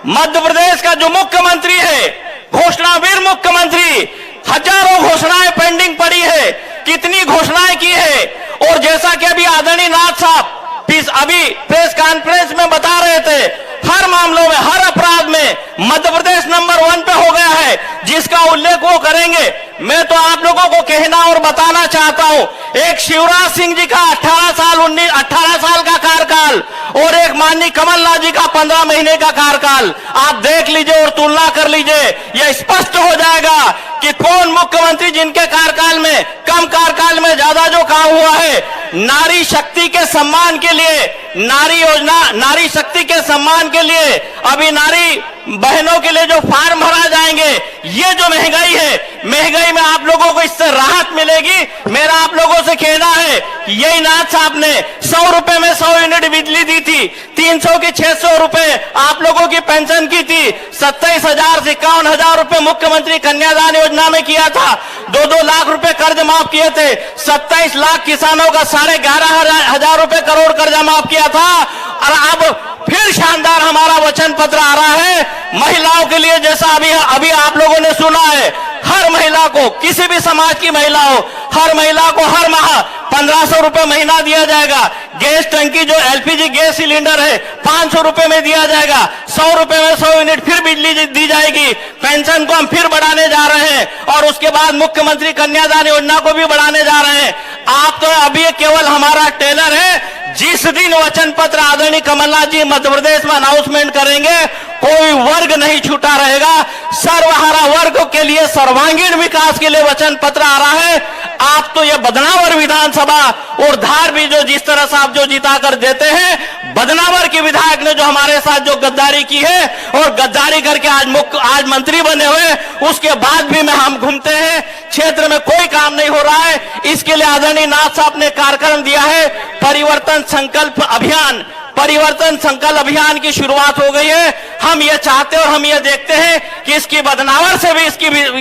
E: मध्य प्रदेश का जो मुख्यमंत्री है, घोषणावीर मुख्यमंत्री, हजारों घोषणाएं पेंडिंग पड़ी है, कितनी घोषणाएं की है। और जैसा कि अभी आदरणीय नाथ साहब अभी प्रेस कॉन्फ्रेंस में बता रहे थे, हर मामलों में, हर अपराध में मध्य प्रदेश नंबर 1 पे हो गया है। जिसका उल्लेख वो करेंगे। मैं तो आप लोगों को कहना और बताना चाहता हूं, एक शिवराज सिंह जी का 18 साल का कार्यकाल और एक माननीय कमलनाथ जी का 15 महीने का कार्यकाल आप देख लीजिए और तुलना कर लीजिए। यह स्पष्ट हो जाएगा कि कौन मुख्यमंत्री जिनके कार्यकाल में, कम कार्यकाल में ज्यादा जो काम हुआ है। नारी शक्ति के सम्मान के लिए, नारी योजना, नारी शक्ति के सम्मान के लिए अभी नारी बहनों के लिए जो फार्म भरा जाएंगे, ये जो महंगाई है, महंगाई में आप लोगों को इससे राहत मिलेगी। मेरा आप लोगों से कहना है कि यही नाथ साहब ने 100 रुपए में 100 यूनिट बिजली दी थी, 300 की 600 रुपए आप लोगों की पेंशन की थी, 27,000 से 51,000 रुपए मुख्यमंत्री कन्यादान योजना में किया था, 2-2 लाख रुपए कर्ज माफ किए थे, 27 लाख किसानों का 11,500 रुपए करोड़ कर्जा माफ किया था। और अब फिर शानदार हमारा वचन पत्र आ रहा है महिलाओं के लिए, जैसा अभी आप लोगों ने सुना है, हर महिला को, किसी भी समाज की महिला हो, हर महिला को हर माह 1,500 रुपए महीना दिया जाएगा। गैस टंकी जो एलपीजी गैस सिलेंडर है 500 रुपए में दिया जाएगा। 100 रुपए में 100 यूनिट फिर बिजली दी जाएगी। पेंशन को हम फिर बढ़ाने जा रहे हैं और उसके बाद मुख्यमंत्री कन्यादान योजना को भी बढ़ाने जा रहे हैं। आप तो अभी केवल हमारा टेलर है। जिस दिन वचन पत्र आदरणीय कमलनाथ जी मध्य प्रदेश में अनाउंसमेंट करेंगे, कोई वर्ग नहीं छूटा रहेगा। सर्वहारा वर्ग के लिए, सर्वांगीण विकास के लिए वचन पत्र आ रहा है। आप तो ये बदनावर विधानसभा और धार भी जो जिस तरह से आप जो जिता कर देते हैं, बदनावर के विधायक ने जो हमारे साथ जो गद्दारी की है और गद्दारी करके आज मंत्री बने हुए, उसके बाद भी में हम घूमते हैं, क्षेत्र में कोई काम नहीं हो रहा है। इसके लिए आदरणीय नाथ साहब ने कार्यक्रम दिया है, परिवर्तन संकल्प अभियान। परिवर्तन संकल्प अभियान की शुरुआत हो गई है। हम ये चाहते और हम ये देखते हैं कि इसकी बदनावर से भी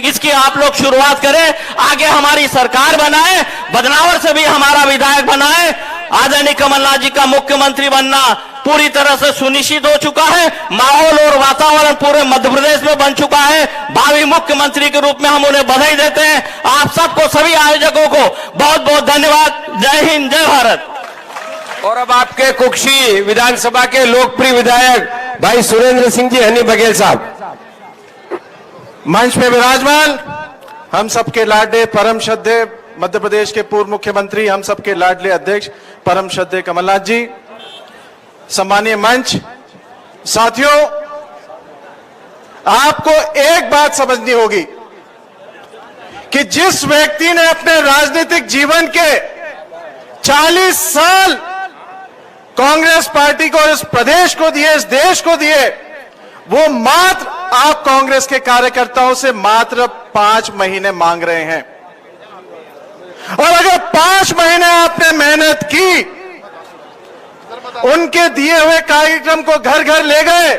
E: इसकी आप लोग शुरुआत करें, आगे हमारी सरकार बनाए, बदनावर से भी हमारा विधायक बनाए। आदरणीय कमलनाथ जी का मुख्यमंत्री बनना पूरी तरह से सुनिश्चित हो चुका है। माहौल और वातावरण पूरे मध्य प्रदेश में बन चुका है। भावी मुख्यमंत्री के रूप में हम उन्हें बधाई देते हैं। आप सबको, सभी आयोजकों को बहुत बहुत धन्यवाद। जय हिंद, जय भारत।
C: और अब आपके कुक्षी विधानसभा के लोकप्रिय विधायक भाई सुरेंद्र सिंह जी हनी बघेल साहब
F: मंच पे विराजमान हम सबके लाडले परम श्रद्धेय मध्य प्रदेश के पूर्व मुख्यमंत्री, हम सबके लाडले अध्यक्ष परम श्रद्धेय कमलनाथ जी, सम्मानीय मंच, साथियों, आपको एक बात समझनी होगी कि जिस व्यक्ति ने अपने राजनीतिक जीवन के 40 साल कांग्रेस पार्टी को, इस प्रदेश को दिए, इस देश को दिए, वो मात्र आप कांग्रेस के कार्यकर्ताओं से मात्र 5 महीने मांग रहे हैं। और अगर 5 महीने आपने मेहनत की, उनके दिए हुए कार्यक्रम को घर घर ले गए,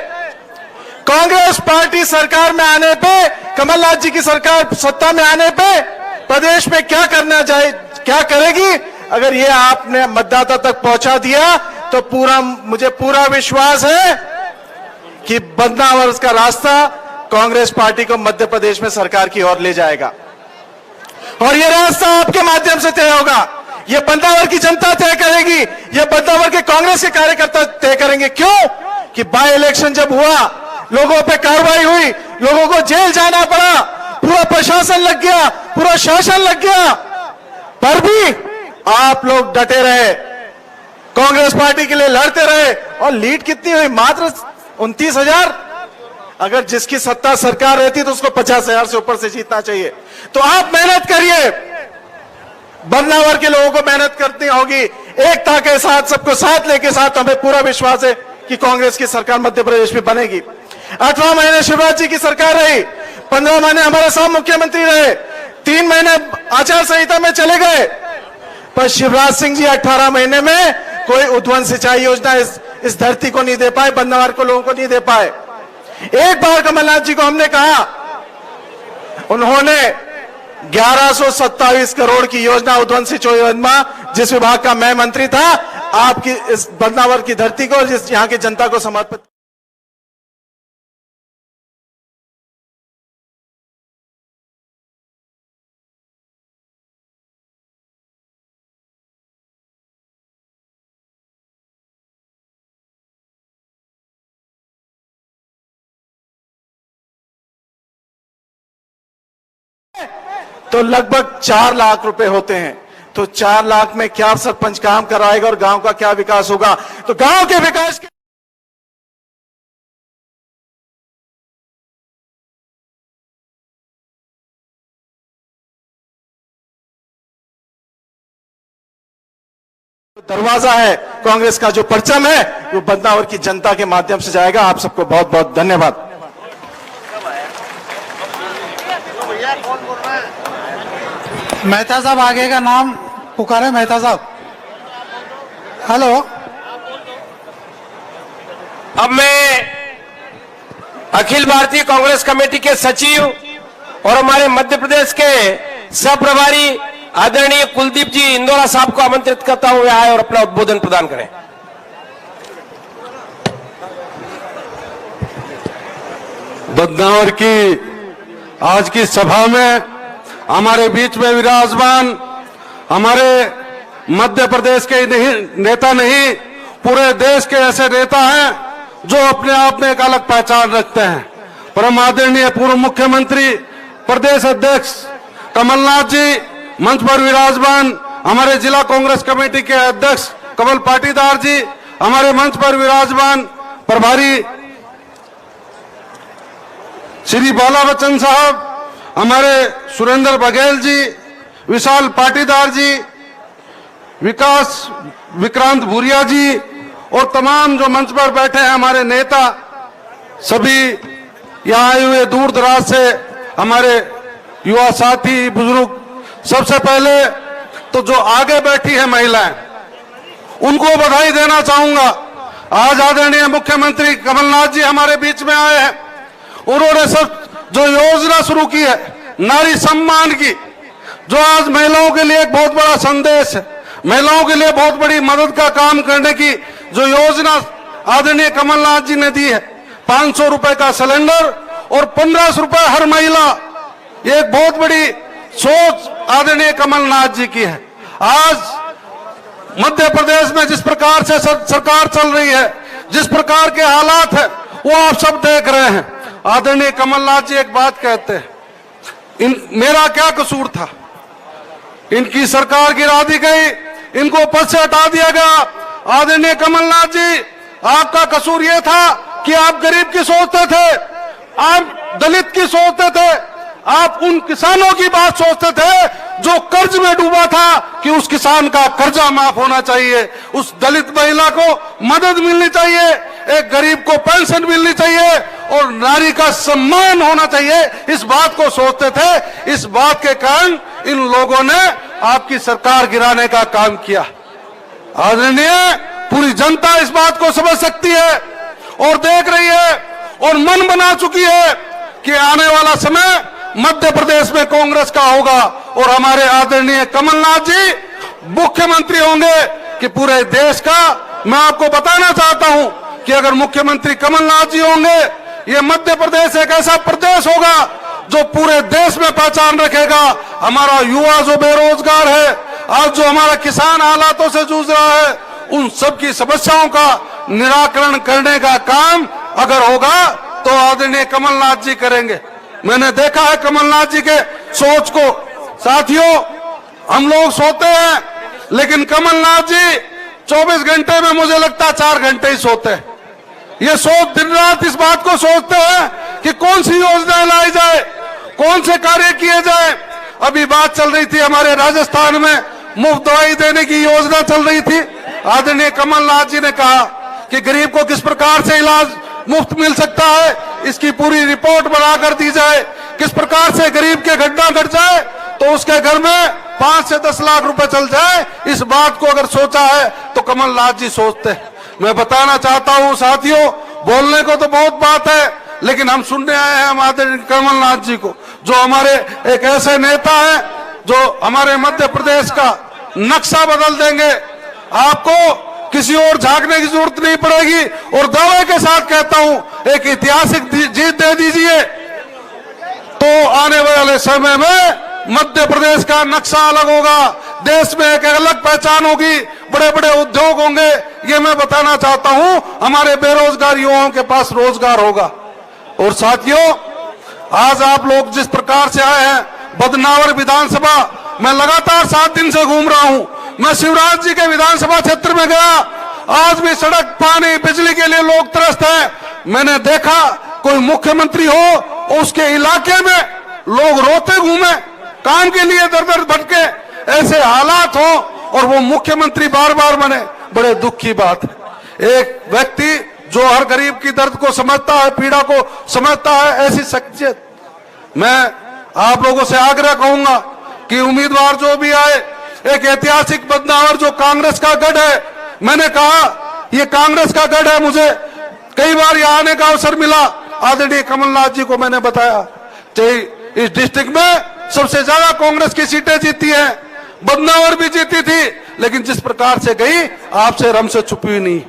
F: कांग्रेस पार्टी सरकार में आने पे, कमलनाथ जी की सरकार सत्ता में आने पे प्रदेश में क्या करना चाहिए, क्या करेगी, अगर ये आपने मतदाता तक पहुंचा दिया तो मुझे पूरा विश्वास है कि बदनावर का रास्ता कांग्रेस पार्टी को मध्य प्रदेश में सरकार की ओर ले जाएगा। और ये रास्ता आपके माध्यम से तय होगा। ये बदनावर की जनता तय करेगी, ये बदनावर के कांग्रेस के कार्यकर्ता तय करेंगे। क्यों कि बाय इलेक्शन जब हुआ, लोगों पे कार्रवाई हुई, लोगों को जेल जाना पड़ा, पूरा प्रशासन लग गया, पूरा शासन लग गया, पर भी आप लोग डटे रहे, कांग्रेस पार्टी के लिए लड़ते रहे। और लीड कितनी हुई? मात्र 29,000। अगर जिसकी सत्ता सरकार रहती तो उसको 50,000 से ऊपर से जीतना चाहिए। तो आप मेहनत करिए, बदनावर के लोगों को मेहनत करनी होगी, एकता के साथ, सबको साथ लेके साथ। हमें पूरा विश्वास है कि कांग्रेस की सरकार मध्य प्रदेश में बनेगी। 18 महीने शिवराज जी की सरकार रही, 15 महीने हमारे साथ मुख्यमंत्री रहे, 3 महीने आचार संहिता में चले गए, पर शिवराज सिंह जी 18 महीने में कोई उद्वन सिंचाई योजना इस धरती को नहीं दे पाए, बंदवार को, लोगों को नहीं दे पाए। एक बार कमलनाथ जी को हमने कहा, उन्होंने 1127 करोड़ की योजना उद्वन सिंचाई योजना, जिस विभाग का मैं मंत्री था, आपकी इस बंदवार की धरती को, जिस यहाँ की जनता को समर्पित तो लगभग 4 लाख रुपए होते हैं। तो 4 लाख में क्या सरपंच काम कराएगा और गांव का क्या विकास होगा? तो गांव के विकास के दरवाजा है कांग्रेस का, जो परचम है वो बदनावर की जनता के माध्यम से जाएगा। आप सबको बहुत बहुत धन्यवाद।
D: मेहता साहब आगे का नाम पुकारे। मेहता साहब, हेलो।
C: अब मैं अखिल भारतीय कांग्रेस कमेटी के सचिव और हमारे मध्य प्रदेश के सह प्रभारी आदरणीय कुलदीप जी इंदौरा साहब को आमंत्रित करता हुए आए और अपना उद्बोधन प्रदान करें।
H: बदनावर की आज की सभा में हमारे बीच में विराजमान हमारे मध्य प्रदेश के नेता नहीं, पूरे देश के ऐसे नेता हैं जो अपने आप में एक अलग पहचान रखते हैं। परम आदरणीय पूर्व मुख्यमंत्री प्रदेश अध्यक्ष कमलनाथ जी मंच पर विराजमान, हमारे जिला कांग्रेस कमेटी के अध्यक्ष कमल पाटीदार जी हमारे मंच पर विराजमान, प्रभारी श्री बाला बच्चन साहब, हमारे सुरेंद्र बघेल जी, विशाल पाटीदार जी, विकास विक्रांत भूरिया जी और तमाम जो मंच पर बैठे हैं हमारे नेता, सभी यहाँ आए हुए दूर दराज से हमारे युवा साथी, बुजुर्ग। सबसे पहले तो जो आगे बैठी है महिलाएं, उनको बधाई देना चाहूंगा। आज आदरणीय मुख्यमंत्री कमलनाथ जी हमारे बीच में आए हैं। उन्होंने सब जो योजना शुरू की है नारी सम्मान की, जो आज महिलाओं के लिए एक बहुत बड़ा संदेश है, महिलाओं के लिए बहुत बड़ी मदद का काम करने की जो योजना आदरणीय कमलनाथ जी ने दी है, 500 रुपए का सिलेंडर और 1500 रुपए हर महिला, ये एक बहुत बड़ी सोच आदरणीय कमलनाथ जी की है। आज मध्य प्रदेश में जिस प्रकार से सरकार चल रही है, जिस प्रकार के हालात है, वो आप सब देख रहे हैं। आदरणीय कमलनाथ जी एक बात कहते हैं, मेरा क्या कसूर था? इनकी सरकार गिरा दी गई, इनको पद से हटा दिया गया। आदरणीय कमलनाथ जी, आपका कसूर यह था कि आप गरीब की सोचते थे, आप दलित की सोचते थे, आप उन किसानों की बात सोचते थे जो कर्ज में डूबा था कि उस किसान का कर्जा माफ होना चाहिए, उस दलित महिला को मदद मिलनी चाहिए, एक गरीब को पेंशन मिलनी चाहिए और नारी का सम्मान होना चाहिए, इस बात को सोचते थे। इस बात के कारण इन लोगों ने आपकी सरकार गिराने का काम किया। आदरणीय, पूरी जनता इस बात को समझ सकती है और देख रही है और मन बना चुकी है कि आने वाला समय मध्य प्रदेश में कांग्रेस का होगा और हमारे आदरणीय कमलनाथ जी मुख्यमंत्री होंगे कि पूरे देश का। मैं आपको बताना चाहता हूं कि अगर मुख्यमंत्री कमलनाथ जी होंगे, ये मध्य प्रदेश एक ऐसा प्रदेश होगा जो पूरे देश में पहचान रखेगा। हमारा युवा जो बेरोजगार है, आज जो हमारा किसान हालातों से जूझ रहा है, उन सब की समस्याओं का निराकरण करने का काम अगर होगा तो आदरणीय कमलनाथ जी करेंगे। मैंने देखा है कमलनाथ जी के सोच को। साथियों, हम लोग सोते हैं, लेकिन कमलनाथ जी 24 घंटे में मुझे लगता है 4 घंटे ही सोते हैं। ये सोच दिन रात इस बात को सोचते हैं कि कौन सी योजनाएं लाई जाए, कौन से कार्य किए जाए। अभी बात चल रही थी हमारे राजस्थान में मुफ्त दवाई देने की योजना चल रही थी। आदरणीय कमलनाथ जी ने कहा कि गरीब को किस प्रकार से इलाज मुफ्त मिल सकता है, इसकी पूरी रिपोर्ट बनाकर दी जाए। किस प्रकार से गरीब के घटना घट जाए तो उसके घर में 5 से 10 लाख रुपए चल जाए, इस बात को अगर सोचा है तो कमलनाथ जी सोचते हैं। मैं बताना चाहता हूं साथियों, बोलने को तो बहुत बात है, लेकिन हम सुनने आए हैं हम आदरणीय कमलनाथ जी को, जो हमारे एक ऐसे नेता हैं जो हमारे मध्य प्रदेश का नक्शा बदल देंगे। आपको किसी और झांकने की जरूरत नहीं पड़ेगी और दावे के साथ कहता हूं, एक ऐतिहासिक जीत दे दीजिए तो आने वाले समय में मध्य प्रदेश का नक्शा अलग होगा, देश में एक अलग पहचान होगी, बड़े बड़े उद्योग होंगे। ये मैं बताना चाहता हूं, हमारे बेरोजगार युवाओं के पास रोजगार होगा। और साथियों, आज आप लोग जिस प्रकार से आए हैं, बदनावर विधानसभा मैं लगातार 7 दिन से घूम रहा हूं। मैं शिवराज जी के विधानसभा क्षेत्र में गया, आज भी सड़क, पानी, बिजली के लिए लोग त्रस्त हैं। मैंने देखा कोई मुख्यमंत्री हो उसके इलाके में लोग रोते घूमे, काम के लिए दर दर भटके, ऐसे हालात हो और वो मुख्यमंत्री बार बार बने, बड़े दुख की बात है। एक व्यक्ति जो हर गरीब की दर्द को समझता है, पीड़ा को समझता है, ऐसी शख्सियत, मैं आप लोगों से आग्रह कहूंगा कि उम्मीदवार जो भी आए, एक ऐतिहासिक बदनावर जो कांग्रेस का गढ़ है, मैंने कहा ये कांग्रेस का गढ़ है, मुझे कई बार यहाँ आने का अवसर मिला, आदरणीय कमलनाथ जी को मैंने बताया इस डिस्ट्रिक्ट में सबसे ज्यादा कांग्रेस की सीटें जीती हैं, बदनावर भी जीती थी, लेकिन जिस प्रकार से गई आपसे रम से छुपी हुई नहीं।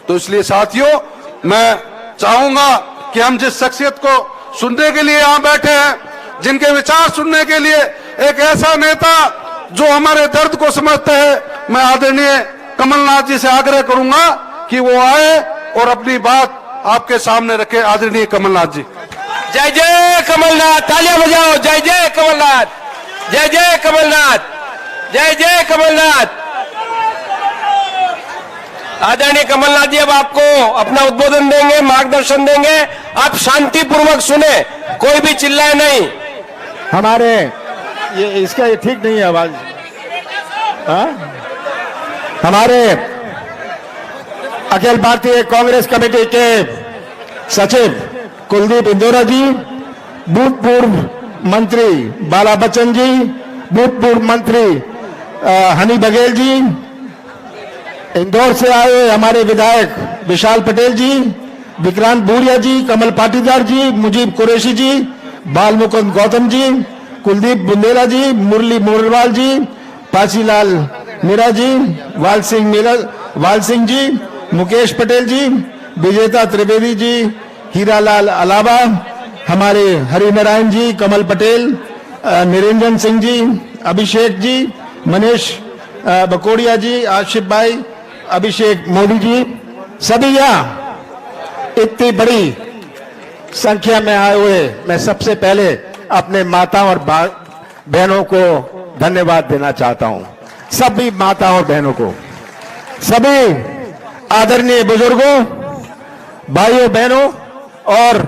H: तो इसलिए साथियों, मैं चाहूंगा कि हम जिस शख्सियत को सुनने के लिए यहां बैठे हैं, जिनके विचार सुनने के लिए, एक ऐसा नेता जो हमारे दर्द को समझते हैं, मैं आदरणीय कमलनाथ जी से आग्रह करूंगा कि वो आए और अपनी बात आपके सामने रखे। आदरणीय कमलनाथ जी।
C: जय जय कमलनाथ, तालियां बजाओ। जय जय कमलनाथ, जय जय कमलनाथ, जय जय कमलनाथ। आदरणीय कमलनाथ जी अब आपको अपना उद्बोधन देंगे, मार्गदर्शन देंगे। आप शांतिपूर्वक सुने, कोई भी चिल्लाए नहीं।
I: हमारे ये इसका ये ठीक नहीं है आवाज। हमारे अखिल भारतीय कांग्रेस कमेटी के सचिव कुलदीप इंदौरा जी, भूतपूर्व मंत्री बाला बच्चन जी, भूतपूर्व मंत्री हनी बघेल जी, इंदौर से आए हमारे विधायक विशाल पटेल जी, विक्रांत भूरिया जी, कमल पाटीदार जी, मुजीब कुरैशी जी, बाल मुकुंद गौतम जी, कुलदीप बुंदेला जी, मुरली मोरवाल जी, पासीलाल मीरा जी, वाल सिंह जी, मुकेश पटेल जी, विजेता त्रिवेदी जी, हीरालाल अलावा, हमारे हरिनारायण जी, कमल पटेल, निरंजन सिंह जी, अभिषेक जी, मनीष बकोड़िया जी, आशिफ भाई, अभिषेक मोदी जी, सभी यहाँ इतनी बड़ी संख्या में आए हुए, मैं सबसे पहले अपने माताओं और बहनों को धन्यवाद देना चाहता हूं। सभी माताओं और बहनों को, सभी आदरणीय बुजुर्गों, भाइयों बहनों और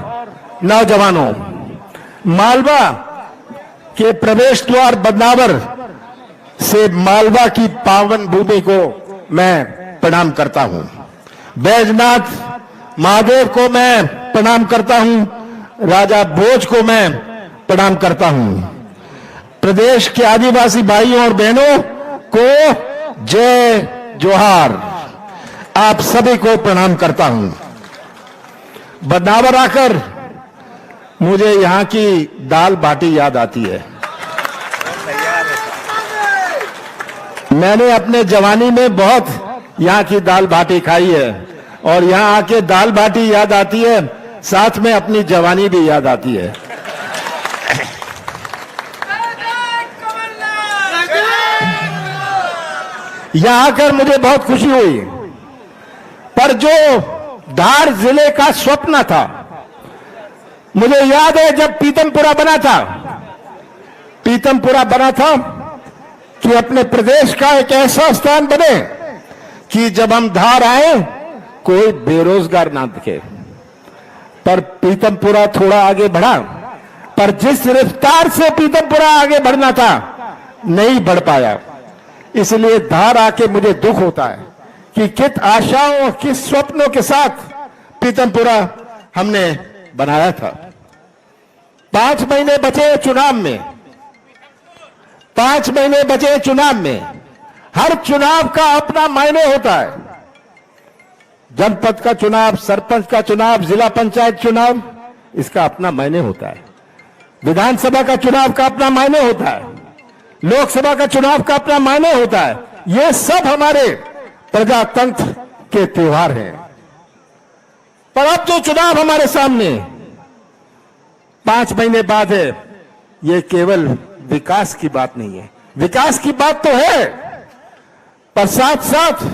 I: नौजवानों, मालवा के प्रवेश द्वार बदनावर से मालवा की पावन भूमि को मैं प्रणाम करता हूं। बैजनाथ महादेव को मैं प्रणाम करता हूं, राजा भोज को मैं प्रणाम करता हूं। प्रदेश के आदिवासी भाइयों और बहनों को जय जोहार, आप सभी को प्रणाम करता हूं। बदनावर आकर मुझे यहां की दाल बाटी याद आती है। मैंने अपने जवानी में बहुत यहाँ की दाल बाटी खाई है और यहाँ आके दाल बाटी याद आती है, साथ में अपनी जवानी भी याद आती है। यहाँ आकर मुझे बहुत खुशी हुई, पर जो धार जिले का स्वप्न था, मुझे याद है जब पीतमपुरा बना था, कि अपने प्रदेश का एक ऐसा स्थान बने कि जब हम धार आए कोई बेरोजगार ना दिखे। पर पीतमपुरा थोड़ा आगे बढ़ा, पर जिस रफ्तार से पीतमपुरा आगे बढ़ना था नहीं बढ़ पाया। इसलिए धार आके मुझे दुख होता है कि कित आशाओं, किस स्वप्नों के साथ पीतमपुरा हमने बनाया था। 5 महीने बचे चुनाव में, 5 महीने बचे चुनाव में। हर चुनाव का अपना मायने होता है। जनपद का चुनाव, सरपंच का चुनाव, जिला पंचायत चुनाव, इसका अपना मायने होता है। विधानसभा का चुनाव का अपना मायने होता है, लोकसभा का चुनाव का अपना मायने होता है। ये सब हमारे प्रजातंत्र के त्योहार हैं। पर अब जो चुनाव हमारे सामने 5 महीने बाद है, ये केवल विकास की बात नहीं है। विकास की बात तो है, पर साथ साथ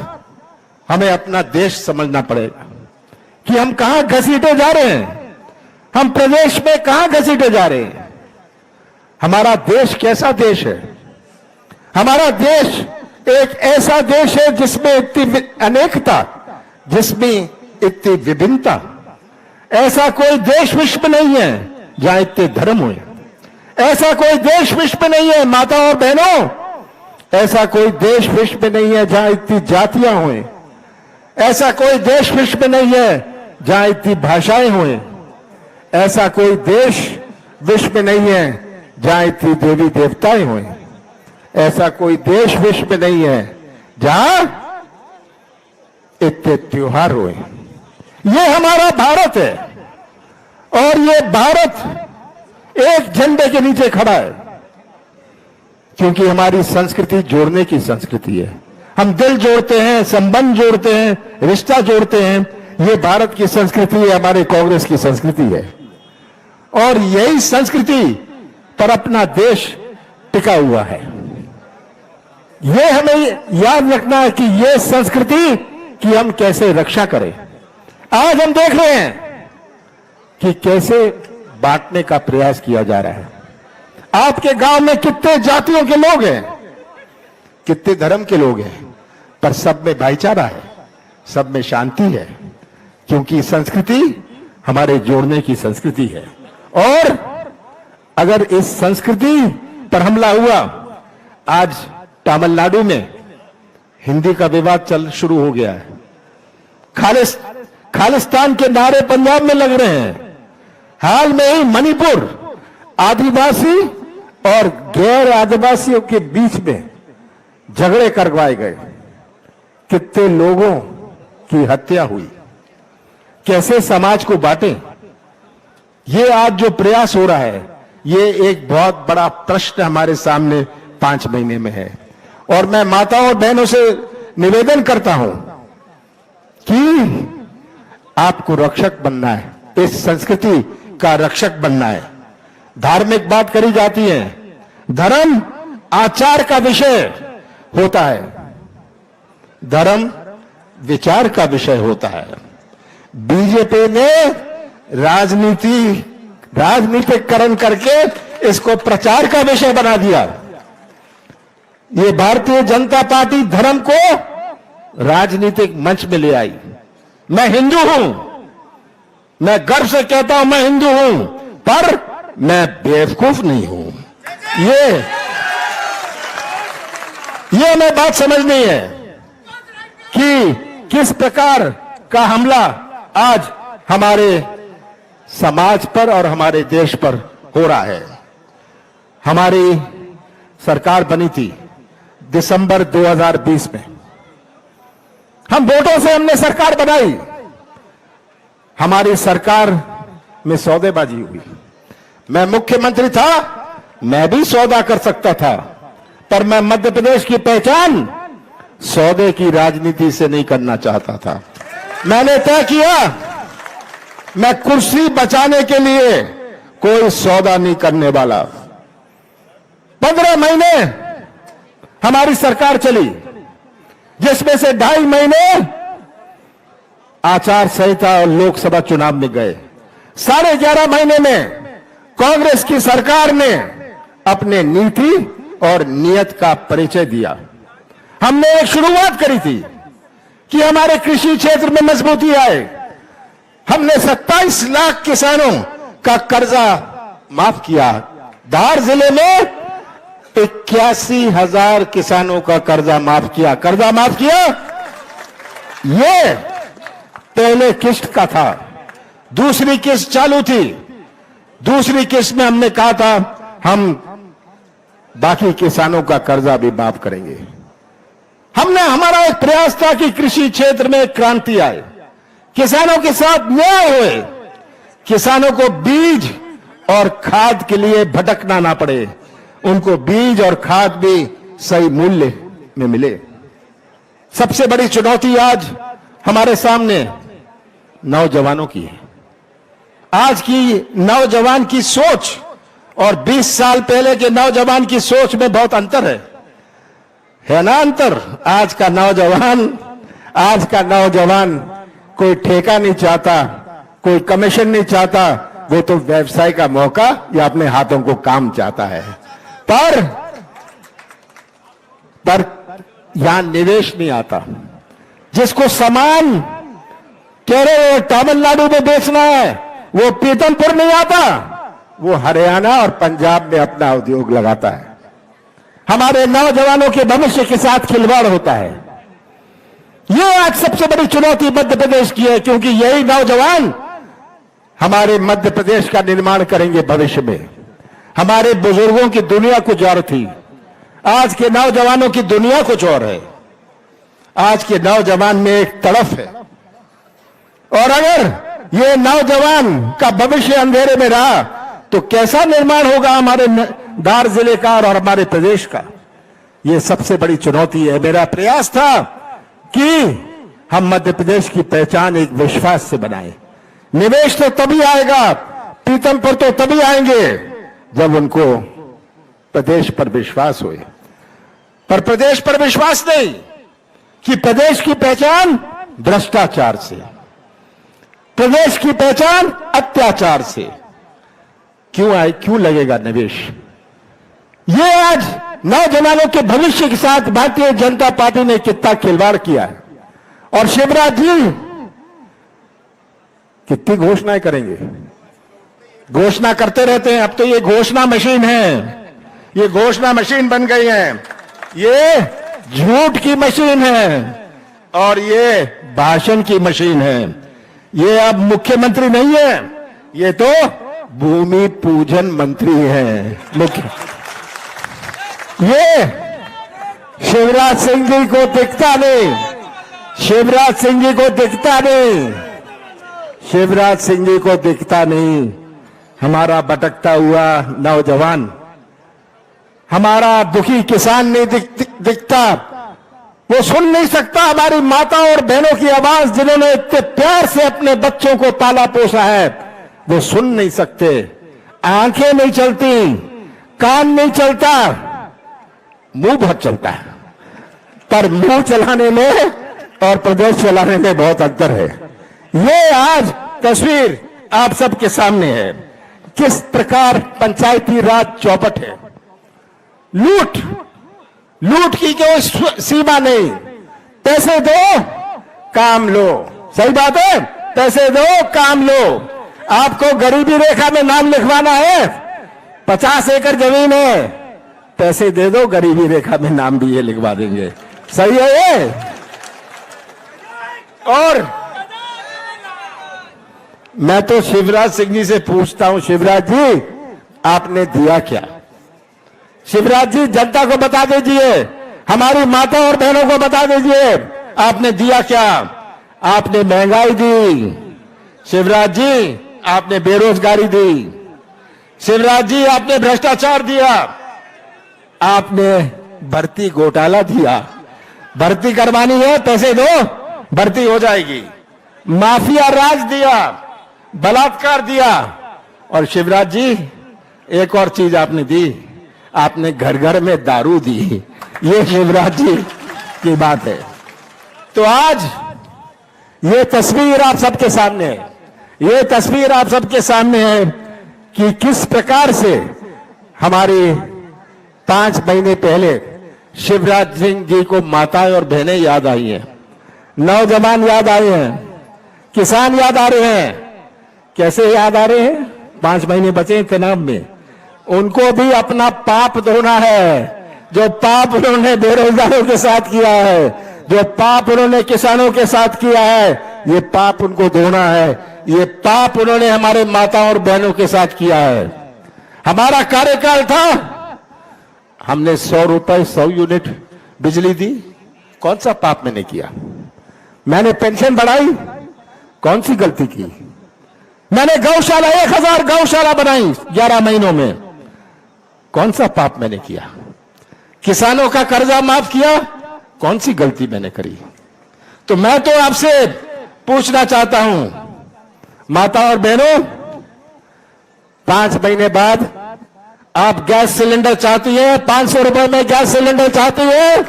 I: हमें अपना देश समझना पड़ेगा कि हम कहां घसीटे जा रहे हैं, हम प्रदेश में कहां घसीटे जा रहे हैं। हमारा देश कैसा देश है? हमारा देश एक ऐसा देश है जिसमें इतनी अनेकता, जिसमें इतनी विभिन्नता। ऐसा कोई देश विश्व में नहीं है जहां इतने धर्म हुए। ऐसा कोई देश विश्व में नहीं है माता और बहनों, ऐसा कोई देश विश्व में नहीं है जहां इतनी जातियां हुए। ऐसा कोई देश विश्व में नहीं है जहां इतनी भाषाएं हुए। ऐसा कोई देश विश्व में नहीं है जहां इतनी देवी देवताएं हुए। ऐसा कोई देश विश्व में नहीं है जहां इतने त्योहार हुए। ये हमारा भारत है और ये भारत एक झंडे के नीचे खड़ा है, क्योंकि हमारी संस्कृति जोड़ने की संस्कृति है। हम दिल जोड़ते हैं, संबंध जोड़ते हैं, रिश्ता जोड़ते हैं। ये भारत की संस्कृति है, हमारे कांग्रेस की संस्कृति है। और यही संस्कृति पर अपना देश टिका हुआ है। ये हमें याद रखना है कि ये संस्कृति की हम कैसे रक्षा करें। आज हम देख रहे हैं कि कैसे बांटने का प्रयास किया जा रहा है। आपके गांव में कितने जातियों के लोग हैं, कितने धर्म के लोग हैं, पर सब में भाईचारा है, सब में शांति है, क्योंकि संस्कृति हमारे जोड़ने की संस्कृति है। और अगर इस संस्कृति पर हमला हुआ, आज तमिलनाडु में हिंदी का विवाद शुरू हो गया है। खालिस्तान के नारे पंजाब में लग रहे हैं। हाल में ही मणिपुर आदिवासी और गैर आदिवासियों के बीच में झगड़े करवाए गए। कितने लोगों की हत्या हुई। कैसे समाज को बांटें, ये आज जो प्रयास हो रहा है, ये एक बहुत बड़ा प्रश्न हमारे सामने 5 महीने में है। और मैं माताओं और बहनों से निवेदन करता हूं कि आपको रक्षक बनना है, इस संस्कृति का रक्षक बनना है। धार्मिक बात करी जाती है, धर्म आचार का विषय होता है, धर्म विचार का विषय होता है। बीजेपी ने राजनीतिकरण करके इसको प्रचार का विषय बना दिया। ये भारतीय जनता पार्टी धर्म को राजनीतिक मंच में ले आई। मैं हिंदू हूं, मैं गर्व से कहता हूं मैं हिंदू हूं, पर मैं बेवकूफ नहीं हूं। ये हमें बात समझनी है कि किस प्रकार का हमला आज हमारे समाज पर और हमारे देश पर हो रहा है। हमारी सरकार बनी थी दिसंबर 2020 में। हम वोटों से हमने सरकार बनाई। हमारी सरकार में सौदेबाजी हुई। मैं मुख्यमंत्री था, मैं भी सौदा कर सकता था, पर मैं मध्य प्रदेश की पहचान सौदे की राजनीति से नहीं करना चाहता था। मैंने तय किया, मैं कुर्सी बचाने के लिए कोई सौदा नहीं करने वाला। 15 महीने हमारी सरकार चली, जिसमें से 2.5 महीने आचार संहिता और लोकसभा चुनाव में गए। 11.5 महीने में कांग्रेस की सरकार ने अपने नीति और नियत का परिचय दिया। हमने एक शुरुआत करी थी कि हमारे कृषि क्षेत्र में मजबूती आए। हमने 27 लाख किसानों का कर्जा माफ किया। धार जिले में 81,000 किसानों का कर्जा माफ किया। ये पहले किस्त का था, दूसरी किस्त चालू थी। दूसरी किस्त में हमने कहा था हम बाकी किसानों का कर्जा भी माफ करेंगे। हमारा एक प्रयास था कि कृषि क्षेत्र में क्रांति आए, किसानों के साथ न्याय होए, किसानों को बीज और खाद के लिए भटकना ना पड़े, उनको बीज और खाद भी सही मूल्य में मिले। सबसे बड़ी चुनौती आज हमारे सामने नौजवानों की है। आज की नौजवान की सोच और 20 साल पहले के नौजवान की सोच में बहुत अंतर है ना अंतर? आज का नौजवान कोई ठेका नहीं चाहता, कोई कमीशन नहीं चाहता, वो तो व्यवसाय का मौका या अपने हाथों को काम चाहता है। पर यहां निवेश नहीं आता। जिसको सामान केरल और तमिलनाडु में बेचना है वो पीतमपुर नहीं आता, वो हरियाणा और पंजाब में अपना उद्योग लगाता है। हमारे नौजवानों के भविष्य के साथ खिलवाड़ होता है। ये आज सबसे बड़ी चुनौती मध्य प्रदेश की है, क्योंकि यही नौजवान हमारे मध्य प्रदेश का निर्माण करेंगे भविष्य में। हमारे बुजुर्गों की दुनिया कुछ और थी, आज के नौजवानों की दुनिया कुछ और है। आज के नौजवान में एक तड़फ है, और अगर ये नौजवान का भविष्य अंधेरे में रहा तो कैसा निर्माण होगा हमारे धार जिले का और हमारे प्रदेश का। ये सबसे बड़ी चुनौती है। मेरा प्रयास था कि हम मध्य प्रदेश की पहचान एक विश्वास से बनाएं। निवेश तो तभी आएगा, पीतमपुर तो तभी आएंगे जब उनको प्रदेश पर विश्वास होए। पर प्रदेश पर विश्वास नहीं कि प्रदेश की पहचान भ्रष्टाचार से, प्रदेश की पहचान अत्याचार से क्यों लगेगा निवेश। ये आज नौजवानों के भविष्य के साथ भारतीय जनता पार्टी ने कितना खिलवाड़ किया है। और शिवराज जी कितनी घोषणाएं करेंगे, घोषणा करते रहते हैं। अब तो ये घोषणा मशीन है, ये घोषणा मशीन बन गई है, ये झूठ की मशीन है और ये भाषण की मशीन है। ये अब मुख्यमंत्री नहीं है, ये तो भूमि पूजन मंत्री है मुख्य। ये शिवराज सिंह जी को दिखता नहीं, शिवराज सिंह जी को दिखता नहीं, शिवराज सिंह जी को दिखता नहीं। हमारा भटकता हुआ नौजवान, हमारा दुखी किसान नहीं दिखता, वो सुन नहीं सकता हमारी माता और बहनों की आवाज, जिन्होंने इतने प्यार से अपने बच्चों को पाला पोसा है, वो सुन नहीं सकते। आंखें नहीं चलती, कान नहीं चलता, मुंह बहुत चलता है। पर मुंह चलाने में और प्रदेश चलाने में बहुत अंतर है। ये आज तस्वीर आप सबके सामने है, किस प्रकार पंचायती राज चौपट है। लूट की कोई सीमा नहीं। पैसे दो काम लो, सही बात है, पैसे दो काम लो। आपको गरीबी रेखा में नाम लिखवाना है, 50 एकड़ जमीन है, पैसे दे दो, गरीबी रेखा में नाम भी ये लिखवा देंगे। सही है ये। और मैं तो शिवराज सिंह जी से पूछता हूं, शिवराज जी आपने दिया क्या? शिवराज जी जनता को बता दीजिए, हमारी माता और बहनों को बता दीजिए, आपने दिया क्या? आपने महंगाई दी, शिवराज जी आपने बेरोजगारी दी, शिवराज जी आपने भ्रष्टाचार दिया, आपने भर्ती घोटाला दिया। भर्ती करवानी है, पैसे दो, भर्ती हो जाएगी। माफिया राज दिया, बलात्कार दिया। और शिवराज जी एक और चीज आपने दी, आपने घर घर में दारू दी। ये शिवराज जी की बात है। तो आज ये तस्वीर आप सबके सामने है, ये तस्वीर आप सबके सामने है कि किस प्रकार से हमारे 5 महीने पहले शिवराज सिंह जी को माताएं और बहनें याद आई हैं, नौजवान याद आए हैं, किसान याद आ रहे हैं। कैसे याद आ रहे हैं? 5 महीने बचे चुनाव में, उनको भी अपना पाप धोना है। जो पाप उन्होंने बेरोजगारों के साथ किया है, जो पाप उन्होंने किसानों के साथ किया है, ये पाप उनको धोना है। ये पाप उन्होंने हमारे माता और बहनों के साथ किया है। हमारा कार्यकाल था, हमने 100 रुपए 100 यूनिट बिजली दी, कौन सा पाप मैंने किया? मैंने पेंशन बढ़ाई, कौन सी गलती की? मैंने गौशाला 1000 गौशाला बनाई 11 महीनों में, कौन सा पाप मैंने किया? किसानों का कर्जा माफ किया, कौन सी गलती मैंने करी? तो मैं तो आपसे पूछना चाहता हूं, माता और बहनों, 5 महीने बाद आप गैस सिलेंडर चाहती है? 500 रुपए में गैस सिलेंडर चाहती है?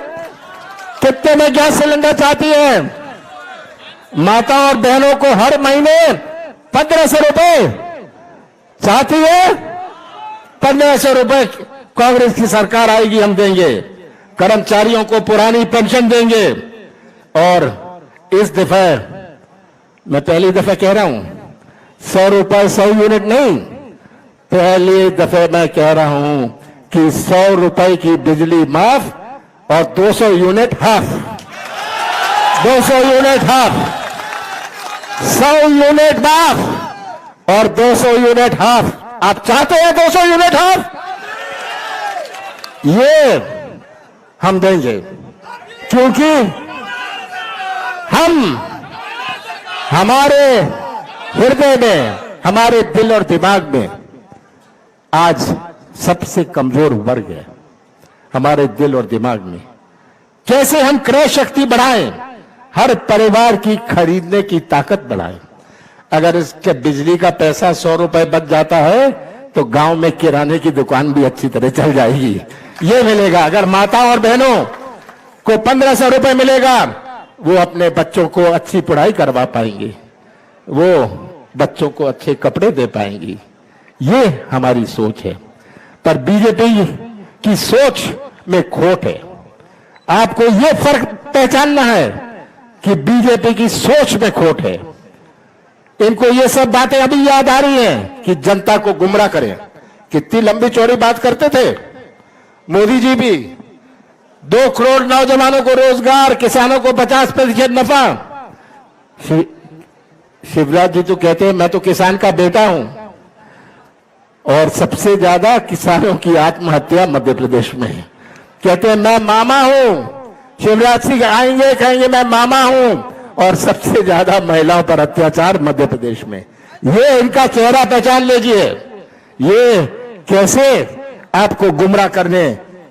I: कितने में गैस सिलेंडर चाहती है? माता और बहनों को हर महीने 1500 रुपए चाहती है 1500 रुपए कांग्रेस की सरकार आएगी हम देंगे, कर्मचारियों को पुरानी पेंशन देंगे। और इस दफा मैं पहली दफा कह रहा हूं 100 रुपए 100 यूनिट नहीं, पहली दफे मैं कह रहा हूं कि 100 रुपए की बिजली माफ और 200 unit half, 200 unit half, 100 unit माफ और 200 यूनिट हाफ। आप चाहते हैं 200 यूनिट हाफ? ये हम देंगे, क्योंकि हम हमारे हृदय में, हमारे दिल और दिमाग में आज सबसे कमजोर वर्ग है। हमारे दिल और दिमाग में कैसे हम क्रय शक्ति बढ़ाएं, हर परिवार की खरीदने की ताकत बढ़ाएं। अगर इसके बिजली का पैसा 100 रुपए बच जाता है तो गांव में किराने की दुकान भी अच्छी तरह चल जाएगी। ये मिलेगा। अगर माता और बहनों को 1500 रुपए मिलेगा, वो अपने बच्चों को अच्छी पढ़ाई करवा पाएंगे, वो बच्चों को अच्छे कपड़े दे पाएंगी। ये हमारी सोच है। पर बीजेपी की सोच में खोट है। आपको ये फर्क पहचानना है कि बीजेपी की सोच में खोट है। इनको ये सब बातें अभी याद आ रही हैं कि जनता को गुमराह करें। कितनी लंबी चौड़ी बात करते थे मोदी जी भी। 2 करोड़ नौजवानों को रोजगार, किसानों को 50% नफा। शिवराज जी तो कहते हैं मैं तो किसान का बेटा हूं, और सबसे ज्यादा किसानों की आत्महत्या मध्य प्रदेश में है। कहते हैं मैं मामा हूं। शिवराज सिंह आएंगे कहेंगे मैं मामा हूं, और सबसे ज्यादा महिलाओं पर अत्याचार मध्य प्रदेश में। ये इनका चेहरा पहचान लीजिए। ये कैसे आपको गुमराह करने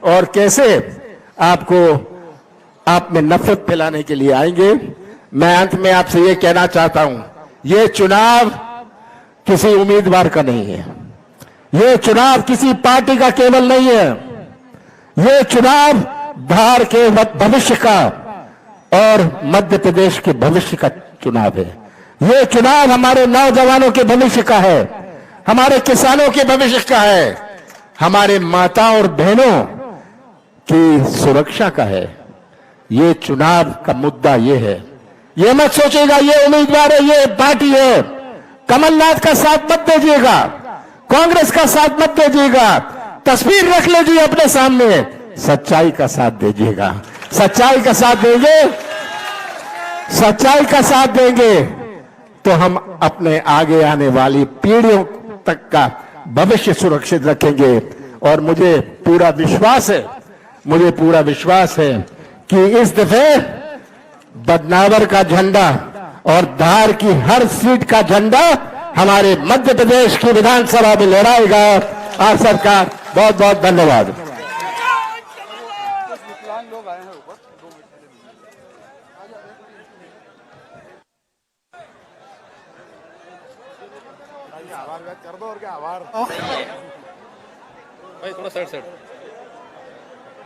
I: और कैसे आपको आप में नफरत फैलाने के लिए आएंगे। मैं अंत में आपसे ये कहना चाहता हूं, ये चुनाव किसी उम्मीदवार का नहीं है, ये चुनाव किसी पार्टी का केवल नहीं है, ये चुनाव बिहार के भविष्य का और मध्य प्रदेश के भविष्य का चुनाव है। ये चुनाव हमारे नौजवानों के भविष्य का है, हमारे किसानों के भविष्य का है, हमारे माता और बहनों की सुरक्षा का है। ये चुनाव का मुद्दा ये है। ये मत सोचेगा ये उम्मीदवार है, ये पार्टी है। कमलनाथ का साथ मत दीजिएगा, कांग्रेस का साथ मत दीजिएगा। तस्वीर रख लीजिए अपने सामने, सच्चाई का साथ दीजिएगा। सच्चाई का साथ देंगे, सच्चाई का साथ देंगे तो हम अपने आगे आने वाली पीढ़ियों तक का भविष्य सुरक्षित रखेंगे। और मुझे पूरा विश्वास है, मुझे पूरा विश्वास है कि इस दफे बदनावर का झंडा और धार की हर सीट का झंडा हमारे मध्य प्रदेश की विधानसभा में लहराएगा। आप सबका बहुत बहुत धन्यवाद।
F: भाई थोड़ा साइड साइड